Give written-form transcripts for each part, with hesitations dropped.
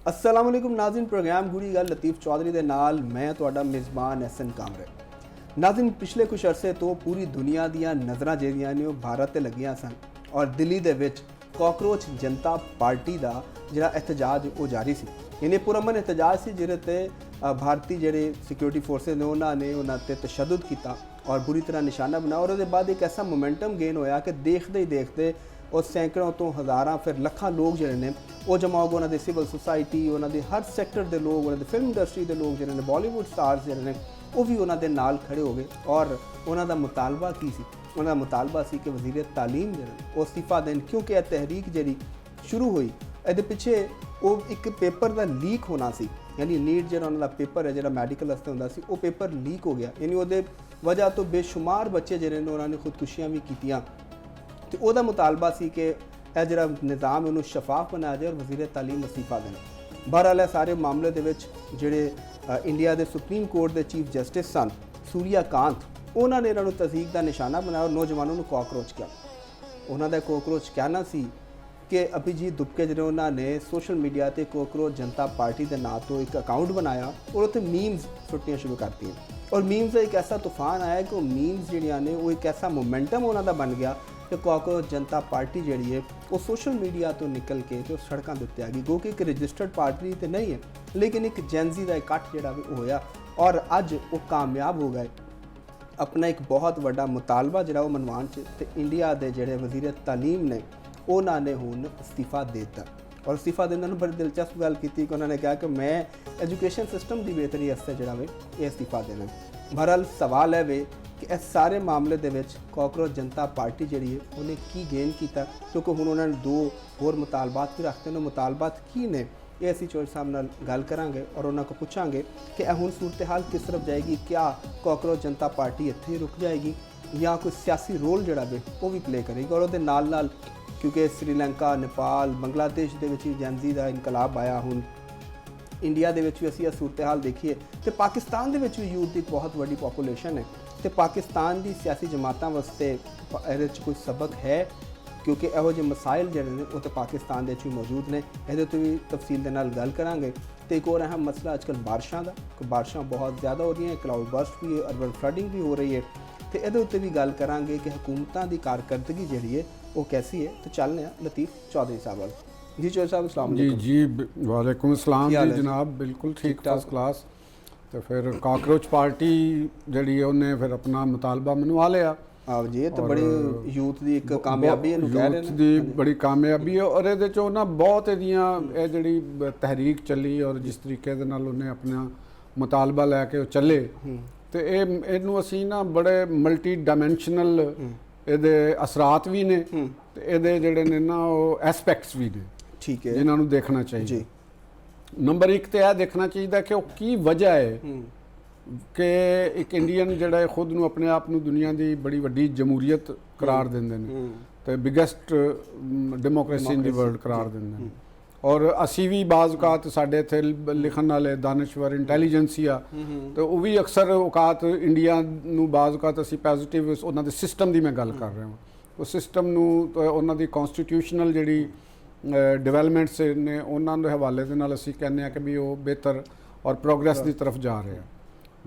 अस्सलाम वालेकुम नाज़रीन, प्रोग्राम गुड़ी गल लतीफ़ चौधरी दे नाल मैं तुहाडा मेज़बान एहसन कामरे। नाज़रीन, पिछले कुछ अरसे तो पूरी दुनिया दियां नज़रां जेह्ड़ियां ने ओह भारत ते लगियां सन और दिल्ली दे विच काकरोच जनता पार्टी दा जिहड़ा एहतजाज ओह जारी सी। यानी पुरअमन एहतजाज सी जिहदे ते भारती जिहड़े सिक्योरिटी फोर्सेस ने उन्हां ते तशद्दुद कीता और बुरी तरह निशाना बनाया और उसदे बाद एक ऐसा मोमेंटम गेन होया कि देखते ही देखते और सैकड़ों तो हज़ारां फिर लखां लोग जिहड़े ने वो जमा हो गए। उन्होंने सिविल सोसाइटी, उन्होंने हर सैक्टर के लोग, उन्होंने फिल्म इंडस्ट्री के लोग जिन्होंने बॉलीवुड स्टार्स जिहड़े ने वो भी उन्होंने नाल खड़े हो गए। और उन्होंने मुतालबा की सी, उन्होंने मुतालबा सी कि वज़ीर तालीम जिहड़े वो इस्तीफा देन, क्योंकि यह तहरीक जिहड़ी शुरू हुई ये पिछे वो एक पेपर का लीक होना सी। यानी नीट जो उन्होंने पेपर है जो मैडिकल वास्ते होंदा सी वो पेपर लीक हो गया। यानी वो वजह तो बेशुमार बच्चे जिहड़े ने उन्होंने खुदकुशियाँ भी कीतियां। तो वह मुतालबा सी कि यह जो निज़ाम उन्होंने शफाफ बनाया जाए और वज़ीर तालीम इस्तीफा देना। बहरहाल सारे मामले दे विच जिहड़े इंडिया के सुप्रीम कोर्ट के चीफ जस्टिस सन सूर्यकांत, उन्होंने इन्होंने तस्दीक का निशाना बनाया और नौजवानों को कॉकरोच किया। उन्होंने कॉकरोच कहना सी कि अभिजीत दुबके जो उन्होंने सोशल मीडिया पर कॉकरोच जनता पार्टी के नाम तो एक अकाउंट बनाया और उत्थे मीम्स सुट्टियाँ शुरू करती और मीम्स का एक ऐसा तूफान आया कि वो मीम्स जिहड़ियां ने वो एक ऐसा मोमेंटम उन्होंने बन गया कि कॉकरोच जनता पार्टी जिहड़ी है वो सोशल मीडिया तो निकल के तो सड़कों के उत्ते आ गई। गो कि एक रजिस्टर्ड पार्टी तो नहीं है, लेकिन एक जैनजी का इकट्ठ जिहड़ा भी होया और अज वो कामयाब हो गए अपना एक बहुत बड़ा मुतालबा जिहड़ा वो मनवान च। ते इंडिया के जिहड़े वज़ीर तालीम ने उन्होंने हुण इस्तीफा दे दिता और इस्तीफा देने उन्होंने बड़ी दिलचस्प गल की कि उन्होंने कहा कि मैं एजुकेशन सिस्टम की बेहतरी वास्ते जिहड़ा वे ये इस्तीफा देना। बहरहाल सवाल है वे कि इस सारे मामले दे विच कॉकरोच जनता पार्टी जिहड़ी है उन्हें की गेन किया, क्योंकि हुण उन्होंने दो होर मुतालबात भी रखते हैं। मुतालबात की ने ये असीं चौधरी साहब नाल गल करांगे और उन्होंने को पूछांगे कि हुण सूरत हाल किस तरफ जाएगी। क्या कॉकरोच जनता पार्टी इत्थे ही रुक जाएगी या कोई सियासी रोल जिहड़ा वे वो भी प्ले करेगी। और उहदे नाल नाल क्योंकि श्रीलंका, नेपाल, बांग्लादेश दे विच जैनजी का इनकलाब आया, हुण इंडिया दे विच भी असीं सूरत हाल देखिए तो पाकिस्तान दे विच भी यूथ की बहुत बड़ी पॉपूलेशन है। तो पाकिस्तान की सियासी जमातों वास्ते ये कोई सबक है, क्योंकि यहो जे मसाइल जिहड़े ने वो तो पाकिस्तान दे भी मौजूद ने। ये तो भी तफसील दे नाल गल करांगे। तो एक और अहम मसला आजकल बारिशां दा, बारिशां बहुत ज़्यादा हो रही हैं, क्लाउड बर्स्ट भी, अर्बन फ्लडिंग भी हो रही है। तो ये उत्ते भी गल करांगे कि हुकूमतां दी कारकरदगी जिहड़ी है वो कैसी है। तो चलने लतीफ़ चौधरी साहब वाल। जी चौधरी साहब अस्सलाम जी जी वालेकुम अस्सलाम जी जनाब, बिल्कुल ठीक फर्स्ट क्लास। तो फिर कॉकरोच पार्टी जड़ी है उन्हें फिर अपना मुतालबा मनवा लिया। हाँ जी, तो बड़ी यूथ की एक कामयाबी है, यूथ की बड़ी कामयाबी है और ये ना बहुत ये जड़ी तहरीक चली और जिस तरीके दे नाल उन्हें अपना मुतालबा लैके चले तो इनू असी ना बड़े मल्टी डायमेंशनल ये असरात भी ने ये जड़े ने ना एस्पैक्ट्स भी ने, ठीक है, जिन्होंने देखना चाहिए। नंबर एक तो यह देखना चाहिए कि वो की वजह है कि एक इंडियन जड़ा है खुद नू अपने आप नू दुनिया की बड़ी वड्डी जमहूरीयत करार देंदे ने ते biggest democracy in the world करार देंदे ने। और असी भी बाज़ औकात साढ़े इत्थे लिखन वाले दानश्वर इंटैलीजेंसिया तो वो भी अक्सर औकात इंडिया नू बाज़ औकात असी पॉजिटिव उन्हां दे सिस्टम की मैं गल कर रहा हूँ। उस सिस्टम नू उन्हां दी कॉन्स्टिट्यूशनल जिहड़ी डिवेलपमेंट्स ने उन्होंने हवाले के नाल असीं कहने कि भी वो बेहतर और प्रोग्रेस की तरफ जा रहे हैं।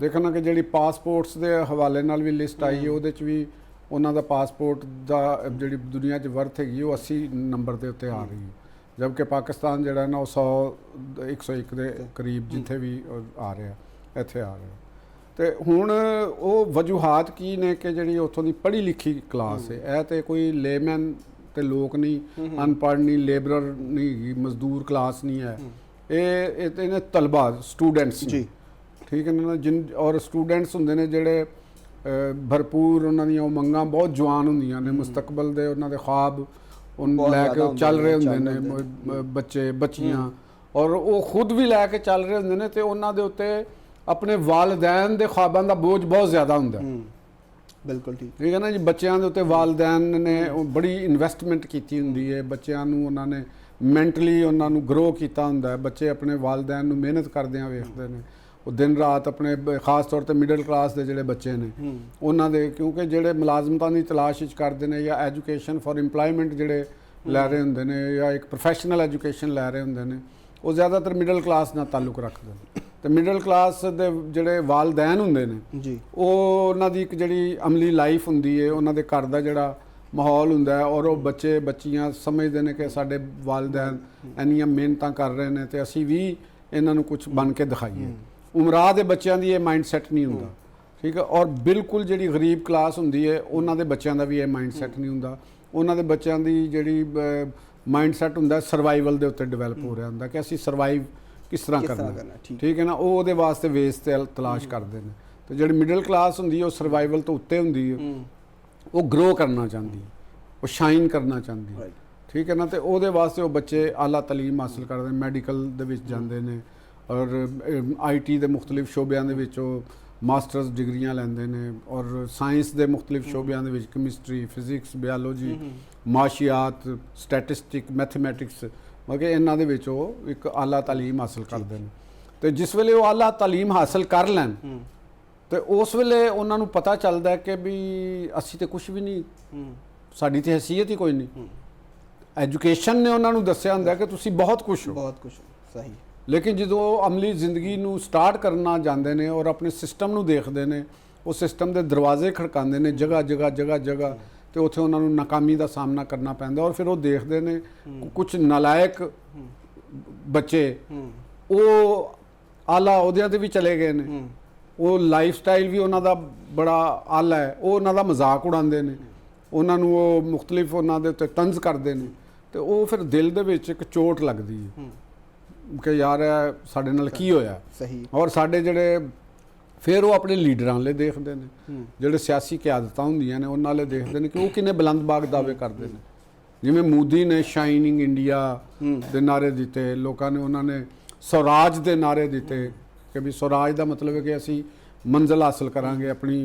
देखना कि जी पासपोर्ट्स के हवाले नाल भी लिस्ट आई है, वो भी उन्होंने पासपोर्ट का जी दुनिया वर्थ हैगी वो 80 नंबर के उत्ते आ रही है, जबकि पाकिस्तान जड़ा ना 100-101 के करीब जिथे भी आ रहा इत्थे आ रहा। तो हुण वो वजूहात की ने कि जी उत्थों की पढ़ी लिखी क्लास है, यह तो कोई लेमैन तो लोग नहीं, अनपढ़ नहीं, लेबरर नहीं, मजदूर क्लास नहीं है, ये तलबा स्टूडेंट्स जी, ठीक है ना। जिन और स्टूडेंट्स होंदे ने जेड़े भरपूर उन्हां दी मंगां बहुत जवान होंदियां ने, मुस्तकबल दे उन्हां दे ख्वाब उन लैके चल रहे होंदे ने बच्चे बच्चियां, और वो खुद भी लैके चल रहे होंदे ने ते उन्हां दे उत्ते अपने वालदैन दे ख्वाबां दा बोझ बहुत ज़्यादा हुंदा। बिल्कुल ठीक है ना जी। बच्चों के उत्ते वालदैन ने बड़ी इन्वेस्टमेंट की होंदी है, बच्चों उन्होंने मैंटली उन्होंने ग्रो किया होंदा है। बच्चे अपने वालदैन मेहनत करदे वेखते हैं, वो दिन रात अपने खास तौर पर मिडल क्लास के जोड़े बच्चे ने उन्होंने, क्योंकि जोड़े मुलाजमतां की तलाश करते हैं या एजुकेशन फॉर इंपलॉयमेंट जोड़े लै रहे होंगे ने या एक प्रोफैशनल एजुकेशन लै रहे होंगे ने, ਉਹ ਜ਼ਿਆਦਾਤਰ ਮਿਡਲ ਕਲਾਸ ਨਾਲ ਤਾਲੁਕ ਰੱਖਦੇ ਨੇ ਤੇ ਮਿਡਲ ਕਲਾਸ ਦੇ ਜਿਹੜੇ ਵਾਲਦੈਨ ਹੁੰਦੇ ਨੇ ਜੀ ਉਹ ਉਹਨਾਂ ਦੀ ਇੱਕ ਜਿਹੜੀ ਅਮਲੀ ਲਾਈਫ ਹੁੰਦੀ ਹੈ, ਉਹਨਾਂ ਦੇ ਘਰ ਦਾ ਜਿਹੜਾ ਮਾਹੌਲ ਹੁੰਦਾ ਹੈ ਔਰ ਉਹ ਬੱਚੇ ਬੱਚੀਆਂ ਸਮਝਦੇ ਨੇ ਕਿ ਸਾਡੇ ਵਾਲਦੈਨ ਇੰਨੀਆਂ ਮਿਹਨਤਾਂ ਕਰ ਰਹੇ ਨੇ ਤੇ ਅਸੀਂ ਵੀ ਇਹਨਾਂ ਨੂੰ ਕੁਝ ਬਣ ਕੇ ਦਿਖਾਈਏ। ਉਮਰਾ ਦੇ ਬੱਚਿਆਂ ਦੀ ਇਹ ਮਾਈਂਡ ਸੈਟ ਨਹੀਂ ਹੁੰਦਾ, ਠੀਕ ਹੈ। ਔਰ ਬਿਲਕੁਲ ਜਿਹੜੀ ਗਰੀਬ ਕਲਾਸ ਹੁੰਦੀ ਹੈ ਉਹਨਾਂ ਦੇ ਬੱਚਿਆਂ ਦਾ ਵੀ ਇਹ ਮਾਈਂਡ ਸੈਟ ਨਹੀਂ ਹੁੰਦਾ। ਉਹਨਾਂ ਦੇ ਬੱਚਿਆਂ ਦੀ ਜਿਹੜੀ ਮਾਈਂਡ ਸੈਟ ਹੁੰਦਾ ਸਰਵਾਈਵਲ ਦੇ ਉੱਤੇ ਡਿਵੈਲਪ ਹੋ ਰਿਹਾ ਹੁੰਦਾ ਕਿ ਅਸੀਂ ਸਰਵਾਈਵ ਕਿਸ ਤਰ੍ਹਾਂ ਕਰਨਾ, ਠੀਕ ਹੈ ਨਾ। ਉਹ ਉਹਦੇ ਵਾਸਤੇ ਵੇਸ ਤੇ ਤਲਾਸ਼ ਕਰਦੇ ਨੇ। ਤੇ ਜਿਹੜੀ ਮਿਡਲ ਕਲਾਸ ਹੁੰਦੀ ਹੈ ਉਹ ਸਰਵਾਈਵਲ ਤੋਂ ਉੱਤੇ ਹੁੰਦੀ ਹੈ, ਉਹ ਗਰੋ ਕਰਨਾ ਚਾਹੁੰਦੀ ਹੈ, ਉਹ ਸ਼ਾਈਨ ਕਰਨਾ ਚਾਹੁੰਦੀ ਹੈ, ਠੀਕ ਹੈ ਨਾ। ਤੇ ਉਹਦੇ ਵਾਸਤੇ ਉਹ ਬੱਚੇ ਆਲਾ ਤਾਲੀਮ ਹਾਸਲ ਕਰਦੇ ਨੇ, ਮੈਡੀਕਲ ਦੇ ਵਿੱਚ ਜਾਂਦੇ ਨੇ ਔਰ IT ਦੇ ਮੁxtਲਿਫ ਸ਼ੋਬਿਆਂ ਦੇ ਵਿੱਚ ਉਹ ਮਾਸਟਰਸ ਡਿਗਰੀਆਂ ਲੈਂਦੇ ਨੇ ਔਰ ਸਾਇੰਸ ਦੇ ਮੁxtਲਿਫ ਸ਼ੋਬਿਆਂ ਦੇ ਵਿੱਚ ਕੈਮਿਸਟਰੀ, ਫਿਜ਼ਿਕਸ, ਬਾਇਓਲੋਜੀ, ਮਾਸ਼ੀਆਤ, ਸਟੈਟਿਸਟਿਕ, ਮੈਥਮੈਟਿਕਸ ਮਤਲਬ ਕਿ ਇਹਨਾਂ ਦੇ ਵਿੱਚ ਉਹ ਇੱਕ ਆਲਾ ਤਾਲੀਮ ਹਾਸਲ ਕਰਦੇ ਨੇ। ਤੇ ਜਿਸ ਵੇਲੇ ਉਹ ਆਲਾ ਤਾਲੀਮ ਹਾਸਲ ਕਰ ਲੈਣ ਤੇ ਉਸ ਵੇਲੇ ਉਹਨਾਂ ਨੂੰ ਪਤਾ ਚੱਲਦਾ ਹੈ ਕਿ ਵੀ ਅਸੀਂ ਤੇ ਕੁਝ ਵੀ ਨਹੀਂ, ਸਾਡੀ ਤੇ ਹੈਸੀਅਤ ਹੀ ਕੋਈ ਨਹੀਂ। ਐਜੂਕੇਸ਼ਨ ਨੇ ਉਹਨਾਂ ਨੂੰ ਦੱਸਿਆ ਹੁੰਦਾ ਕਿ ਤੁਸੀਂ ਬਹੁਤ ਕੁਝ ਹੋ, ਬਹੁਤ ਕੁਝ ਸਹੀ। ਲੇਕਿਨ ਜਦੋਂ ਉਹ ਅਮਲੀ ਜ਼ਿੰਦਗੀ ਨੂੰ ਸਟਾਰਟ ਕਰਨਾ ਜਾਂਦੇ ਨੇ ਔਰ ਆਪਣੇ ਸਿਸਟਮ ਨੂੰ ਦੇਖਦੇ ਨੇ, ਉਹ ਸਿਸਟਮ ਦੇ ਦਰਵਾਜ਼ੇ ਖੜਕਾਉਂਦੇ ਨੇ ਜਗ੍ਹਾ ਜਗ੍ਹਾ ਤੇ ਉੱਥੇ ਉਹਨਾਂ ਨੂੰ ਨਾਕਾਮੀ ਦਾ ਸਾਹਮਣਾ ਕਰਨਾ ਪੈਂਦਾ। ਔਰ ਫਿਰ ਉਹ ਦੇਖਦੇ ਨੇ ਕੁਝ ਨਾਲਾਇਕ ਬੱਚੇ ਉਹ ਆਲਾ ਅਹੁਦਿਆਂ ਤੇ ਵੀ ਚਲੇ ਗਏ ਨੇ, ਉਹ ਲਾਈਫ ਸਟਾਈਲ ਵੀ ਉਹਨਾਂ ਦਾ ਬੜਾ ਆਲਾ ਹੈ, ਉਹ ਉਹਨਾਂ ਦਾ ਮਜ਼ਾਕ ਉਡਾਉਂਦੇ ਨੇ, ਉਹਨਾਂ ਨੂੰ ਉਹ ਮੁxtਲਿਫ ਉਹਨਾਂ ਦੇ ਉੱਤੇ ਤੰਜ਼ ਕਰਦੇ ਨੇ। ਤੇ ਉਹ ਫਿਰ ਦਿਲ ਦੇ ਵਿੱਚ ਇੱਕ ਚੋਟ ਲੱਗਦੀ ਹੈ ਕਿ ਯਾਰ ਸਾਡੇ ਨਾਲ ਕੀ ਹੋਇਆ। ਸਹੀ। ਔਰ ਸਾਡੇ ਜਿਹੜੇ ਫਿਰ ਉਹ ਆਪਣੇ ਲੀਡਰਾਂ ਵਾਲੇ ਦੇਖਦੇ ਨੇ, ਜਿਹੜੇ ਸਿਆਸੀ ਕਿਆਦਤਾਂ ਹੁੰਦੀਆਂ ਨੇ ਉਹਨਾਂ ਵਾਲੇ ਦੇਖਦੇ ਨੇ ਕਿ ਉਹ ਕਿੰਨੇ ਬੁਲੰਦਬਾਗ ਦਾਅਵੇ ਕਰਦੇ ਨੇ। ਜਿਵੇਂ ਮੋਦੀ ਨੇ ਸ਼ਾਈਨਿੰਗ ਇੰਡੀਆ ਦੇ ਨਾਅਰੇ ਦਿੱਤੇ, ਲੋਕਾਂ ਨੇ ਉਹਨਾਂ ਨੇ ਸਵਰਾਜ ਦੇ ਨਾਅਰੇ ਦਿੱਤੇ ਕਿ ਵੀ ਸਵਰਾਜ ਦਾ ਮਤਲਬ ਹੈ ਕਿ ਅਸੀਂ ਮੰਜ਼ਿਲ ਹਾਸਲ ਕਰਾਂਗੇ, ਆਪਣੀ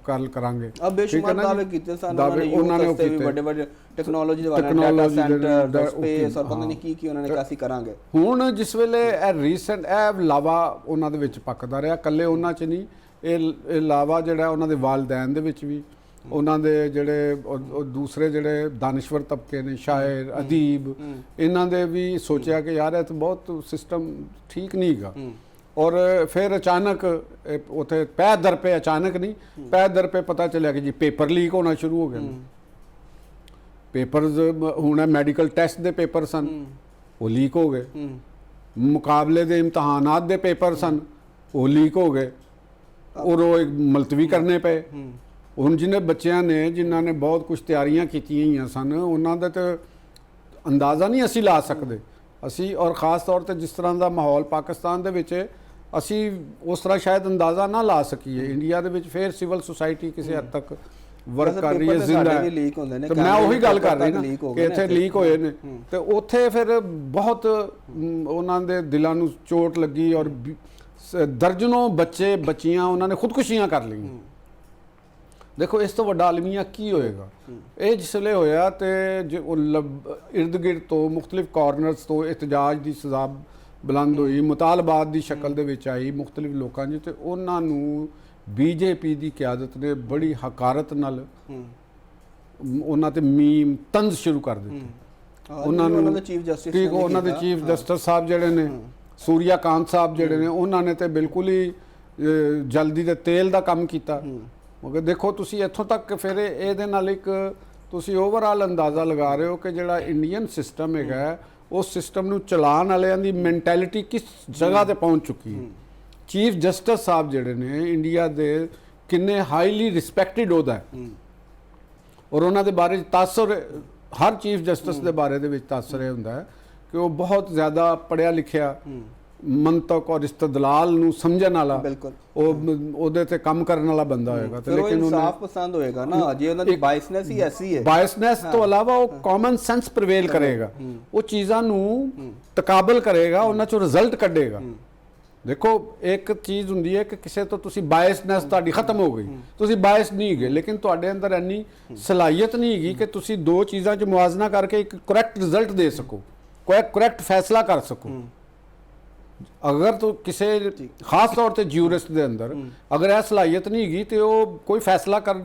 ਗੱਲ ਕਰਾਂਗੇ। ਬੇਸ਼ੁਮਾਰ ਦਾਅਵੇ ਕੀਤੇ ਸਨ ਉਹਨਾਂ ਨੇ, ਕੀਤੇ ਵੱਡੇ ਵੱਡੇ ਟੈਕਨੋਲੋਜੀ ਦੇ ਬਾਰੇ, ਡਾਟਾ ਸੈਂਟਰ, ਸਪੇਸ ਔਰ ਪਤਾ ਨਹੀਂ ਕੀ ਉਹਨਾਂ ਨੇ ਕਿਹਾ ਅਸੀਂ ਕਰਾਂਗੇ। ਹੁਣ ਜਿਸ ਵੇਲੇ ਇਹ ਰੀਸੈਂਟ ਇਹ ਲਾਵਾ ਉਹਨਾਂ ਦੇ ਵਿੱਚ ਪੱਕਦਾ ਰਿਹਾ, ਇਕੱਲੇ ਉਹਨਾਂ 'ਚ ਨਹੀਂ, ਇਹ ਲਾਵਾ ਜਿਹੜਾ ਉਹਨਾਂ ਦੇ ਵਾਲਦੈਨ ਦੇ ਵਿੱਚ ਵੀ, ਉਹਨਾਂ ਦੇ ਜਿਹੜੇ ਦੂਸਰੇ ਜਿਹੜੇ ਦਾਨਿਸ਼ਵਰ ਤਬਕੇ ਨੇ, ਸ਼ਾਇਰ, ਅਦੀਬ, ਇਹਨਾਂ ਦੇ ਵੀ ਸੋਚਿਆ ਕਿ ਯਾਰ ਇਹ ਤਾਂ ਬਹੁਤ ਸਿਸਟਮ ਠੀਕ ਨਹੀਂ ਹੈਗਾ। ਔਰ ਫਿਰ ਅਚਾਨਕ ਉੱਥੇ ਪੈਰ ਦਰ ਪੇ, ਅਚਾਨਕ ਨਹੀਂ, ਪੈਰ ਦਰ ਪੇ ਪਤਾ ਚੱਲਿਆ ਕਿ ਜੀ ਪੇਪਰ ਲੀਕ ਹੋਣਾ ਸ਼ੁਰੂ ਹੋ ਗਏ ਨੇ। ਪੇਪਰਸ ਹੁਣ ਮੈਡੀਕਲ ਟੈਸਟ ਦੇ ਪੇਪਰ ਸਨ, ਉਹ ਲੀਕ ਹੋ ਗਏ। ਮੁਕਾਬਲੇ ਦੇ ਇਮਤਿਹਾਨਾਤ ਦੇ ਪੇਪਰ ਸਨ, ਉਹ ਲੀਕ ਹੋ ਗਏ ਔਰ ਉਹ ਮੁਲਤਵੀ ਕਰਨੇ ਪਏ। ਹੁਣ ਜਿਹਨੇ ਬੱਚਿਆਂ ਨੇ ਜਿਨ੍ਹਾਂ ਨੇ ਬਹੁਤ ਕੁਝ ਤਿਆਰੀਆਂ ਕੀਤੀਆਂ ਹੋਈਆਂ ਸਨ, ਉਹਨਾਂ ਦਾ ਤਾਂ ਅੰਦਾਜ਼ਾ ਨਹੀਂ ਅਸੀਂ ਲਾ ਸਕਦੇ। ਅਸੀਂ ਔਰ ਖ਼ਾਸ ਤੌਰ ਤੇ ਜਿਸ ਤਰ੍ਹਾਂ ਦਾ ਮਾਹੌਲ ਪਾਕਿਸਤਾਨ ਦੇ ਵਿੱਚ, ਅਸੀਂ ਉਸ ਤਰ੍ਹਾਂ ਸ਼ਾਇਦ ਅੰਦਾਜ਼ਾ ਨਾ ਲਾ ਸਕੀਏ। ਇੰਡੀਆ ਦੇ ਵਿੱਚ ਫਿਰ ਸਿਵਲ ਸੁਸਾਇਟੀ ਕਿਸੇ ਹੱਦ ਤੱਕ ਵਰਕ ਕਰ ਰਹੀ ਹੈ, ਜ਼ਿੰਦਾ ਹੈ। ਤੇ ਮੈਂ ਉਹੀ ਗੱਲ ਕਰ ਰਹੀ ਨਾ ਕਿ ਇੱਥੇ ਲੀਕ ਹੋਏ ਨੇ ਤੇ ਉੱਥੇ ਫਿਰ ਬਹੁਤ ਉਹਨਾਂ ਦੇ ਦਿਲਾਂ ਨੂੰ ਚੋਟ ਲੱਗੀ ਔਰ ਦਰਜਨੋਂ ਬੱਚੇ ਬੱਚੀਆਂ ਉਹਨਾਂ ਨੇ ਖੁਦਕੁਸ਼ੀਆਂ ਕਰ ਲਈਆਂ। ਦੇਖੋ ਇਸ ਤੋਂ ਵੱਡਾ ਅਲਮੀਆ ਕੀ ਹੋਏਗਾ। ਇਹ ਜਿਸ ਵੇਲੇ ਹੋਇਆ ਤੇ ਇਰਦ ਗਿਰਦ ਤੋਂ ਮੁxtਲਿਫ ਕਾਰਨਰਸ ਤੋਂ ਇਤਜਾਜ ਦੀ ਸਜ਼ਾ ਬੁਲੰਦ ਹੋਈ, ਮੁਤਾਲਬਾਤ ਦੀ ਸ਼ਕਲ ਦੇ ਵਿੱਚ ਆਈ ਮੁxtਲਿਫ ਲੋਕਾਂ 'ਚ, ਤੇ ਉਹਨਾਂ ਨੂੰ BJP ਦੀ ਕਿਆਦਤ ਨੇ ਬੜੀ ਹਕਾਰਤ ਨਾਲ ਉਹਨਾਂ ਤੇ ਮੀਮ ਤੰਜ਼ ਸ਼ੁਰੂ ਕਰ ਦਿੱਤੀ। ਉਹਨਾਂ ਨੂੰ ਚੀਫ ਜਸਟਿਸ ਸਾਹਿਬ ਜਿਹੜੇ ਨੇ, ਸੂਰਿਆ ਕਾਂਤ ਸਾਹਿਬ ਜਿਹੜੇ ਨੇ, ਉਹਨਾਂ ਨੇ ਤੇ ਬਿਲਕੁਲ ਹੀ ਜਲਦੀ ਦੇ ਤੇਲ ਦਾ ਕੰਮ ਕੀਤਾ। ਮਗਰ ਦੇਖੋ ਤੁਸੀਂ ਇੱਥੋਂ ਤੱਕ ਫਿਰ ਇਹਦੇ ਨਾਲ ਇੱਕ ਤੁਸੀਂ ਓਵਰਆਲ ਅੰਦਾਜ਼ਾ ਲਗਾ ਰਹੇ ਹੋ ਕਿ ਜਿਹੜਾ ਇੰਡੀਅਨ ਸਿਸਟਮ ਹੈਗਾ, ਉਸ ਸਿਸਟਮ ਨੂੰ ਚਲਾਉਣ ਵਾਲਿਆਂ ਦੀ ਮੈਂਟੈਲਿਟੀ ਕਿਸ ਜਗ੍ਹਾ ਤੇ ਪਹੁੰਚ ਚੁੱਕੀ ਹੈ। ਚੀਫ ਜਸਟਿਸ ਸਾਹਿਬ ਜਿਹੜੇ ਨੇ ਇੰਡੀਆ ਦੇ ਕਿੰਨੇ ਹਾਈਲੀ ਰਿਸਪੈਕਟਡ ਉਹਦਾ ਹੈ ਔਰ ਉਹਨਾਂ ਦੇ ਬਾਰੇ ਤਾਸਰ, ਹਰ ਚੀਫ ਜਸਟਿਸ ਦੇ ਬਾਰੇ ਦੇ ਵਿੱਚ ਤਾਸਰ ਇਹ ਹੁੰਦਾ ਹੈ ਕਿ ਉਹ ਬਹੁਤ ਜ਼ਿਆਦਾ ਪੜ੍ਹਿਆ ਲਿਖਿਆ, ਮੰਤਕ ਔਰ ਇਸਤਦਲਾਲ ਨੂੰ ਸਮਝਣ ਵਾਲਾ, ਉਹਦੇ ਤੇ ਕੰਮ ਕਰਨ ਵਾਲਾ ਬੰਦਾ ਹੋਏਗਾ। ਤੇ ਲੇਕਿਨ ਇਨਸਾਫ ਪਸੰਦ ਹੋਏਗਾ ਨਾ, ਜੇ ਉਹਨਾਂ ਦੀ ਬਾਇਸਨੈਸ ਹੀ ਐਸੀ ਹੈ, ਬਾਇਸਨੈਸ ਤੋਂ ਇਲਾਵਾ ਉਹ ਕਾਮਨ ਸੈਂਸ ਪ੍ਰਵੇਲ ਕਰੇਗਾ, ਉਹ ਚੀਜ਼ਾਂ ਨੂੰ ਤਕਾਬਲ ਕਰੇਗਾ, ਉਹਨਾਂ ਚੋਂ ਰਿਜ਼ਲਟ ਕੱਢੇਗਾ। ਦੇਖੋ ਇੱਕ ਚੀਜ਼ ਹੁੰਦੀ ਹੈ ਕਿ ਕਿਸੇ ਤੋਂ ਤੁਸੀਂ ਬਾਇਸਨੈਸ ਤੁਹਾਡੀ ਖਤਮ ਹੋ ਗਈ, ਤੁਸੀਂ ਬਾਇਸ ਨਹੀਂ ਹੈਗੇ, ਲੇਕਿਨ ਤੁਹਾਡੇ ਅੰਦਰ ਇੰਨੀ ਸਲਾਹੀਅਤ ਨਹੀਂ ਹੈਗੀ ਕਿ ਤੁਸੀਂ ਦੋ ਚੀਜ਼ਾਂ 'ਚ ਮੁਆਜ਼ਨਾ ਕਰਕੇ ਇੱਕ ਕਰੈਕਟ ਰਿਜ਼ਲਟ ਦੇ ਸਕੋ, ਕੋਈ ਕਰੈਕਟ ਫੈਸਲਾ ਕਰ ਸਕੋ। ਅਗਰ ਤੋ ਕਿਸੇ ਖਾਸ ਤੌਰ ਤੇ ਜਿਊਰਿਸਟ ਦੇ ਅੰਦਰ ਅਗਰ ਇਹ ਸਲਾਹੀਅਤ ਨਹੀਂ ਹੈਗੀ ਤੇ ਉਹ ਕੋਈ ਫੈਸਲਾ ਕਰ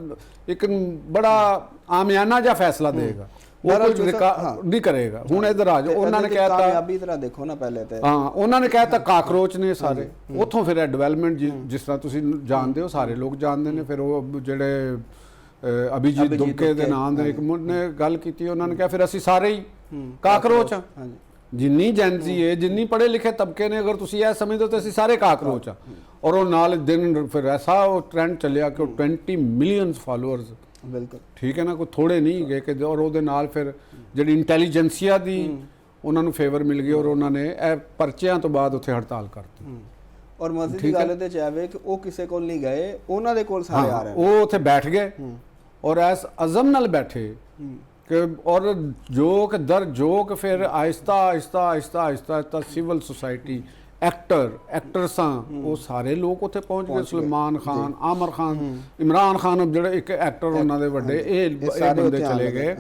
ਇੱਕ ਬੜਾ ਆਮਿਆਨਾ ਜਿਹਾ ਫੈਸਲਾ ਦੇਗਾ। ਉਹ ਕੁਝ ਨਹੀਂ ਕਰੇਗਾ। ਹੁਣ ਇਧਰ ਆ ਜਾਓ, ਉਹਨਾਂ ਨੇ ਕਹਿਤਾ ਕਾਮਯਾਬੀ ਤਰ੍ਹਾਂ ਦੇਖੋ ਨਾ ਪਹਿਲੇ ਤੇ, ਹਾਂ ਉਹਨਾਂ ਨੇ ਕਹਿਤਾ ਕਾਕਰੋਚ ਨੇ ਸਾਰੇ, ਉੱਥੋਂ ਫਿਰ ਡਿਵੈਲਪਮੈਂਟ ਜਿਸ ਤਰ੍ਹਾਂ ਤੁਸੀਂ ਜਾਣਦੇ ਹੋ, ਸਾਰੇ ਲੋਕ ਜਾਣਦੇ ਨੇ। ਫਿਰ ਉਹ ਜਿਹੜੇ ਅਭਿਜੀਤ ਦੁਬਕੇ ਦੇ ਨਾਮ ਦੇ ਇੱਕ ਨੇ ਗੱਲ ਕੀਤੀ, ਉਹਨਾਂ ਨੇ ਕਿਹਾ ਫਿਰ ਅਸੀਂ ਸਾਰੇ ਹੀ ਕਾਕਰੋਚ ਆ। ਜਿੰਨੀ ਜੈਨਜ਼ੀ ਹੈ, ਜਿੰਨੀ ਪੜ੍ਹੇ ਲਿਖੇ ਤਬਕੇ ਨੇ, ਅਗਰ ਤੁਸੀਂ ਇਹ ਸਮਝਦੇ ਹੋ ਤਾਂ ਅਸੀਂ ਸਾਰੇ ਕਾਕਰੋਚ ਆ। ਔਰ ਉਹ ਨਾਲ ਦਿਨ ਫਿਰ ਐਸਾ ਉਹ ਟ੍ਰੈਂਡ ਚੱਲਿਆ ਕਿ ਉਹ 20 ਮਿਲੀਅਨ ਫਾਲੋਅਰਸ, ਬਿਲਕੁਲ ਠੀਕ ਹੈ ਨਾ, ਕੋਈ ਥੋੜੇ ਨਹੀਂ ਗਏ ਕਿ। ਔਰ ਉਹਦੇ ਨਾਲ ਫਿਰ ਜਿਹੜੀ ਇੰਟੈਲੀਜੈਂਸੀਆ ਦੀ ਉਹਨਾਂ ਨੂੰ ਫੇਵਰ ਮਿਲ ਗਈ, ਔਰ ਉਹਨਾਂ ਨੇ ਇਹ ਪਰਚਿਆਂ ਤੋਂ ਬਾਅਦ ਉੱਥੇ ਹੜਤਾਲ ਕਰਤੀ। ਔਰ ਮਸਜਿਦ ਦੀ ਗੱਲ ਇਹਦੇ ਚ ਆਵੇ ਕਿ ਉਹ ਕਿਸੇ ਕੋਲ ਨਹੀਂ ਗਏ, ਉਹਨਾਂ ਦੇ ਕੋਲ ਸਾਰੇ ਆ ਰਹੇ ਨੇ, ਉਹ ਉੱਥੇ ਬੈਠ ਗਏ ਔਰ ਐਸ ਅਜ਼ਮ ਨਾਲ ਬੈਠੇ ਕਿ ਔਰ ਜੋਕ ਦਰ ਜੋਕ ਫਿਰ ਆਹਿਸਤਾ ਆਹਿਸਤਾ ਆਹਿਸਤਾ ਆਹਿਸਤਾ ਸਿਵਲ ਸੁਸਾਇਟੀ, ਐਕਟਰਸਾਂ, ਉਹ ਸਾਰੇ ਲੋਕ ਉੱਥੇ ਪਹੁੰਚ ਗਏ। ਸੁਲੇਮਾਨ ਖਾਨ, ਆਮਰ ਖਾਨ, ਇਮਰਾਨ ਖਾਨ ਜਿਹੜੇ ਇੱਕ ਐਕਟਰ ਉਹਨਾਂ ਦੇ ਵੱਡੇ, ਇਹ ਬੰਦੇ ਚਲੇ ਗਏ।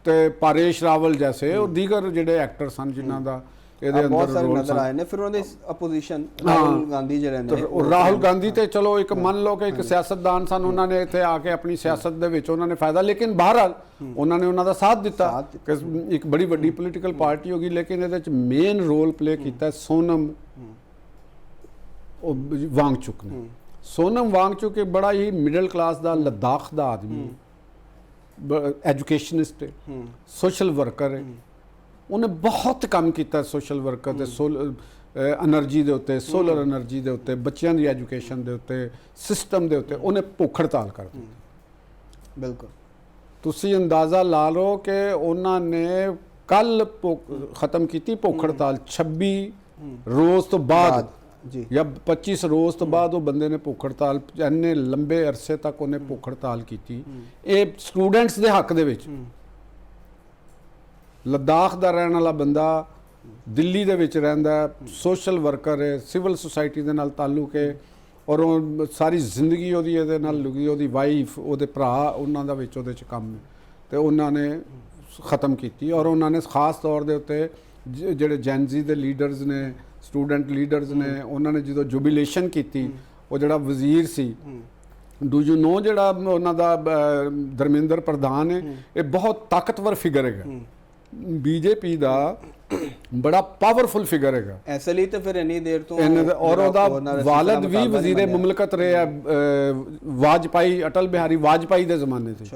ਤੇ ਪਾਰੇਸ਼ ਰਾਵਲ ਜੈਸੇ ਉਹ ਦੀਗਰ ਜਿਹੜੇ ਐਕਟਰ ਸਨ ਜਿਨ੍ਹਾਂ ਦਾ ਇਹਦੇ ਅੰਦਰ ਰੋਲ ਨਜ਼ਰ ਆਏ ਨੇ। ਫਿਰ ਉਹਨਾਂ ਦੀ ਆਪੋਜੀਸ਼ਨ ਰਾਹੁਲ ਗਾਂਧੀ ਜਿਹੜੇ ਨੇ, ਰਾਹੁਲ ਗਾਂਧੀ ਤੇ ਚਲੋ ਇੱਕ ਮੰਨ ਲਓ ਕਿ ਇੱਕ ਸਿਆਸਤਦਾਨ ਸਨ, ਉਹਨਾਂ ਨੇ ਇੱਥੇ ਆ ਕੇ ਆਪਣੀ ਸਿਆਸਤ ਦੇ ਵਿੱਚ ਉਹਨਾਂ ਨੇ ਫਾਇਦਾ, ਲੇਕਿਨ ਬਹਰਹਾਲ ਉਹਨਾਂ ਨੇ ਉਹਨਾਂ ਦਾ ਸਾਥ ਦਿੱਤਾ ਕਿ ਇੱਕ ਬੜੀ ਵੱਡੀ ਪੋਲੀਟੀਕਲ ਪਾਰਟੀ ਹੋਗੀ। ਲੇਕਿਨ ਇਹਦੇ ਵਿੱਚ ਮੇਨ ਰੋਲ ਪਲੇ ਕੀਤਾ ਸੋਨਮ ਵਾਂਗਚੁਕ ਨੇ। ਸੋਨਮ ਵਾਂਗਚੁਕ ਇੱਕ ਬੜਾ ਹੀ ਮਿਡਲ ਕਲਾਸ ਦਾ ਲਦਾਖ ਦਾ ਆਦਮੀ, ਐਜੂਕੇਸ਼ਨਿਸਟ ਹੈ, ਸੋਸ਼ਲ ਵਰਕਰ ਹੈ। ਉਹਨੇ ਬਹੁਤ ਕੰਮ ਕੀਤਾ ਸੋਸ਼ਲ ਵਰਕਰ ਤੇ ਐਨਰਜੀ ਦੇ ਉੱਤੇ, ਸੋਲਰ ਐਨਰਜੀ ਦੇ ਉੱਤੇ, ਬੱਚਿਆਂ ਦੀ ਐਜੂਕੇਸ਼ਨ ਦੇ ਉੱਤੇ, ਸਿਸਟਮ ਦੇ ਉੱਤੇ। ਉਹਨੇ ਭੁੱਖ ਹੜਤਾਲ ਕਰ ਦਿੱਤੀ। ਬਿਲਕੁਲ ਤੁਸੀਂ ਅੰਦਾਜ਼ਾ ਲਾ ਲਓ ਕਿ ਉਹਨਾਂ ਨੇ ਕੱਲ ਖਤਮ ਕੀਤੀ ਭੁੱਖ ਹੜਤਾਲ, 26 ਰੋਜ਼ ਤੋਂ ਬਾਅਦ ਜੀ ਜਾਂ 25 ਰੋਜ਼ ਤੋਂ ਬਾਅਦ ਉਹ ਬੰਦੇ ਨੇ ਭੁੱਖ ਹੜਤਾਲ, ਇੰਨੇ ਲੰਬੇ ਅਰਸੇ ਤੱਕ ਉਹਨੇ ਭੁੱਖ ਹੜਤਾਲ ਕੀਤੀ। ਇਹ ਸਟੂਡੈਂਟਸ ਦੇ ਹੱਕ ਦੇ ਵਿੱਚ। ਲਦਾਖ ਦਾ ਰਹਿਣ ਵਾਲਾ ਬੰਦਾ ਦਿੱਲੀ ਦੇ ਵਿੱਚ ਰਹਿੰਦਾ, ਸੋਸ਼ਲ ਵਰਕਰ ਹੈ, ਸਿਵਲ ਸੁਸਾਇਟੀ ਦੇ ਨਾਲ ਤਾਲੁਕ ਹੈ, ਔਰ ਉਹ ਸਾਰੀ ਜ਼ਿੰਦਗੀ ਉਹਦੀ ਇਹਦੇ ਨਾਲ ਲੱਗੀ। ਉਹਦੀ ਵਾਈਫ, ਉਹਦੇ ਭਰਾ, ਉਹਨਾਂ ਦਾ ਵਿੱਚ ਉਹਦੇ 'ਚ ਕੰਮ ਹੈ, ਤੇ ਉਹਨਾਂ ਨੇ ਖ਼ਤਮ ਕੀਤੀ। ਔਰ ਉਹਨਾਂ ਨੇ ਖਾਸ ਤੌਰ ਦੇ ਉੱਤੇ ਜਿਹੜੇ ਜੈਨਜ਼ੀ ਦੇ ਲੀਡਰਸ ਨੇ, ਸਟੂਡੈਂਟ ਲੀਡਰਸ ਨੇ, ਉਹਨਾਂ ਨੇ ਜਦੋਂ ਜੁਬੀਲੇਸ਼ਨ ਕੀਤੀ, ਉਹ ਜਿਹੜਾ ਵਜ਼ੀਰ ਸੀ, ਡੂ ਯੂ ਨੋ, ਜਿਹੜਾ ਉਹਨਾਂ ਦਾ ਧਰਮਿੰਦਰ ਪ੍ਰਧਾਨ ਹੈ, ਇਹ ਬਹੁਤ ਤਾਕਤਵਰ ਫਿਗਰ ਹੈਗਾ, ਬੀਜੇਪੀ ਦਾ ਬੜਾ ਪਾਵਰਫੁਲ ਫਿਗਰ ਹੈਗਾ। ਐਸੇ ਲਈ ਤਾਂ ਫਿਰ ਇੰਨੀ ਦੇਰ ਤੋਂ, ਔਰ ਉਹਦਾ ਵਾਲਦ ਵੀ ਵਜ਼ੀਰੇ ਮੁਮਲਕਤ ਰਿਹਾ ਵਾਜਪਾਈ, ਅਟਲ ਬਿਹਾਰੀ ਵਾਜਪਾਈ ਦੇ ਜ਼ਮਾਨੇ 'ਚ।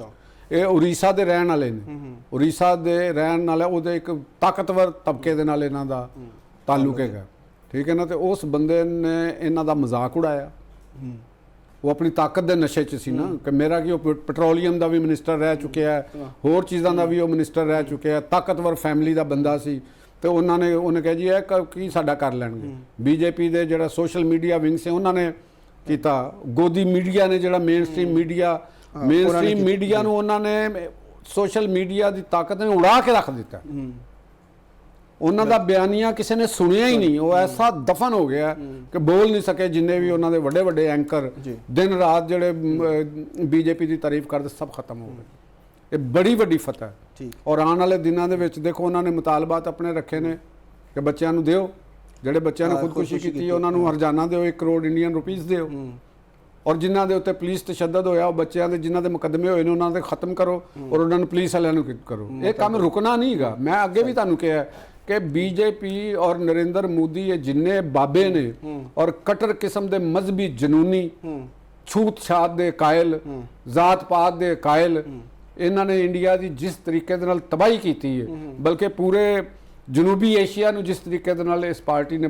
ਇਹ ਉੜੀਸਾ ਦੇ ਰਹਿਣ ਵਾਲੇ ਨੇ, ਉੜੀਸਾ ਦੇ ਰਹਿਣ ਵਾਲੇ, ਉਹਦੇ ਇੱਕ ਤਾਕਤਵਰ ਤਬਕੇ ਦੇ ਨਾਲ ਇਹਨਾਂ ਦਾ ਤਾਲੁਕ ਹੈਗਾ, ਠੀਕ ਹੈ ਨਾ। ਤੇ ਉਸ ਬੰਦੇ ਨੇ ਇਹਨਾਂ ਦਾ ਮਜ਼ਾਕ ਉਡਾਇਆ। ਉਹ ਆਪਣੀ ਤਾਕਤ ਦੇ ਨਸ਼ੇ 'ਚ ਸੀ ਨਾ, ਕਿ ਮੇਰਾ ਕੀ, ਉਹ ਪੈਟਰੋਲੀਅਮ ਦਾ ਵੀ ਮਿਨਿਸਟਰ ਰਹਿ ਚੁੱਕਿਆ ਹੈ, ਹੋਰ ਚੀਜ਼ਾਂ ਦਾ ਵੀ ਉਹ ਮਿਨਿਸਟਰ ਰਹਿ ਚੁੱਕਿਆ, ਤਾਕਤਵਰ ਫੈਮਿਲੀ ਦਾ ਬੰਦਾ ਸੀ। ਤੇ ਉਹਨੇ ਕਿਹਾ ਜੀ ਇਹ ਕੀ ਸਾਡਾ ਕਰ ਲੈਣਗੇ। ਬੀਜੇਪੀ ਦੇ ਜਿਹੜਾ ਸੋਸ਼ਲ ਮੀਡੀਆ ਵਿੰਗ ਸੀ, ਉਹਨਾਂ ਨੇ ਕੀਤਾ। ਗੋਦੀ ਮੀਡੀਆ ਨੇ, ਜਿਹੜਾ ਮੇਨ ਸਟ੍ਰੀਮ ਮੀਡੀਆ ਨੂੰ ਉਹਨਾਂ ਨੇ ਸੋਸ਼ਲ ਮੀਡੀਆ ਦੀ ਤਾਕਤ ਨੇ ਉਡਾ ਕੇ ਰੱਖ ਦਿੱਤਾ। ਉਹਨਾਂ ਦਾ ਬਿਆਨੀਆ ਕਿਸੇ ਨੇ ਸੁਣਿਆ ਹੀ ਨਹੀਂ। ਉਹ ਐਸਾ ਦਫਨ ਹੋ ਗਿਆ ਕਿ ਬੋਲ ਨਹੀਂ ਸਕੇ। ਜਿੰਨੇ ਵੀ ਉਹਨਾਂ ਦੇ ਵੱਡੇ ਵੱਡੇ ਐਂਕਰ ਦਿਨ ਰਾਤ ਜਿਹੜੇ ਬੀਜੇਪੀ ਦੀ ਤਾਰੀਫ ਕਰਦੇ, ਸਭ ਖਤਮ ਹੋ ਗਏ। ਇਹ ਬੜੀ ਵੱਡੀ ਫਤਿਹ ਹੈ। ਔਰ ਆਉਣ ਵਾਲੇ ਦਿਨਾਂ ਦੇ ਵਿੱਚ ਦੇਖੋ, ਉਹਨਾਂ ਨੇ ਮੁਤਾਲਬਾਤ ਆਪਣੇ ਰੱਖੇ ਨੇ ਕਿ ਬੱਚਿਆਂ ਨੂੰ ਦਿਓ, ਜਿਹੜੇ ਬੱਚਿਆਂ ਨੇ ਖੁਦਕੁਸ਼ੀ ਕੀਤੀ ਉਹਨਾਂ ਨੂੰ ਹਰਜਾਨਾ ਦਿਓ, 1 ਕਰੋੜ ਇੰਡੀਅਨ ਰੁਪੀਸ ਦਿਓ। ਔਰ ਜਿਨ੍ਹਾਂ ਦੇ ਉੱਤੇ ਪੁਲਿਸ ਤਸ਼ੱਦਦ ਹੋਇਆ, ਉਹ ਬੱਚਿਆਂ ਦੇ ਜਿਨ੍ਹਾਂ ਦੇ ਮੁਕੱਦਮੇ ਹੋਏ ਨੇ, ਉਹਨਾਂ ਦੇ ਖਤਮ ਕਰੋ, ਔਰ ਉਹਨਾਂ ਨੂੰ ਪੁਲਿਸ ਵਾਲਿਆਂ ਨੂੰ ਕਰੋ। ਇਹ ਕੰਮ ਰੁਕਣਾ ਨਹੀਂ ਹੈਗਾ। ਮੈਂ ਅੱਗੇ ਵੀ ਤੁਹਾਨੂੰ ਕਿਹਾ ਕਿ ਬੀਜੇਪੀ ਔਰ ਨਰਿੰਦਰ ਮੋਦੀ, ਇਹ ਜਿੰਨੇ ਬਾਬੇ ਨੇ ਔਰ ਕਟਰ ਕਿਸਮ ਦੇ ਮਜ਼ਹਬੀ ਜਨੂਨੀ, ਛੂਤ ਛਾਤ ਦੇ ਕਾਇਲ, ਜ਼ਾਤ ਪਾਤ ਦੇ ਕਾਇਲ, ਇਹਨਾਂ ਨੇ ਇੰਡੀਆ ਦੀ ਜਿਸ ਤਰੀਕੇ ਦੇ ਨਾਲ ਤਬਾਹੀ ਕੀਤੀ ਹੈ, ਬਲਕਿ ਪੂਰੇ ਜਨੂਬੀ ਏਸ਼ੀਆ ਨੂੰ ਜਿਸ ਤਰੀਕੇ ਦੇ ਨਾਲ ਇਸ ਪਾਰਟੀ ਨੇ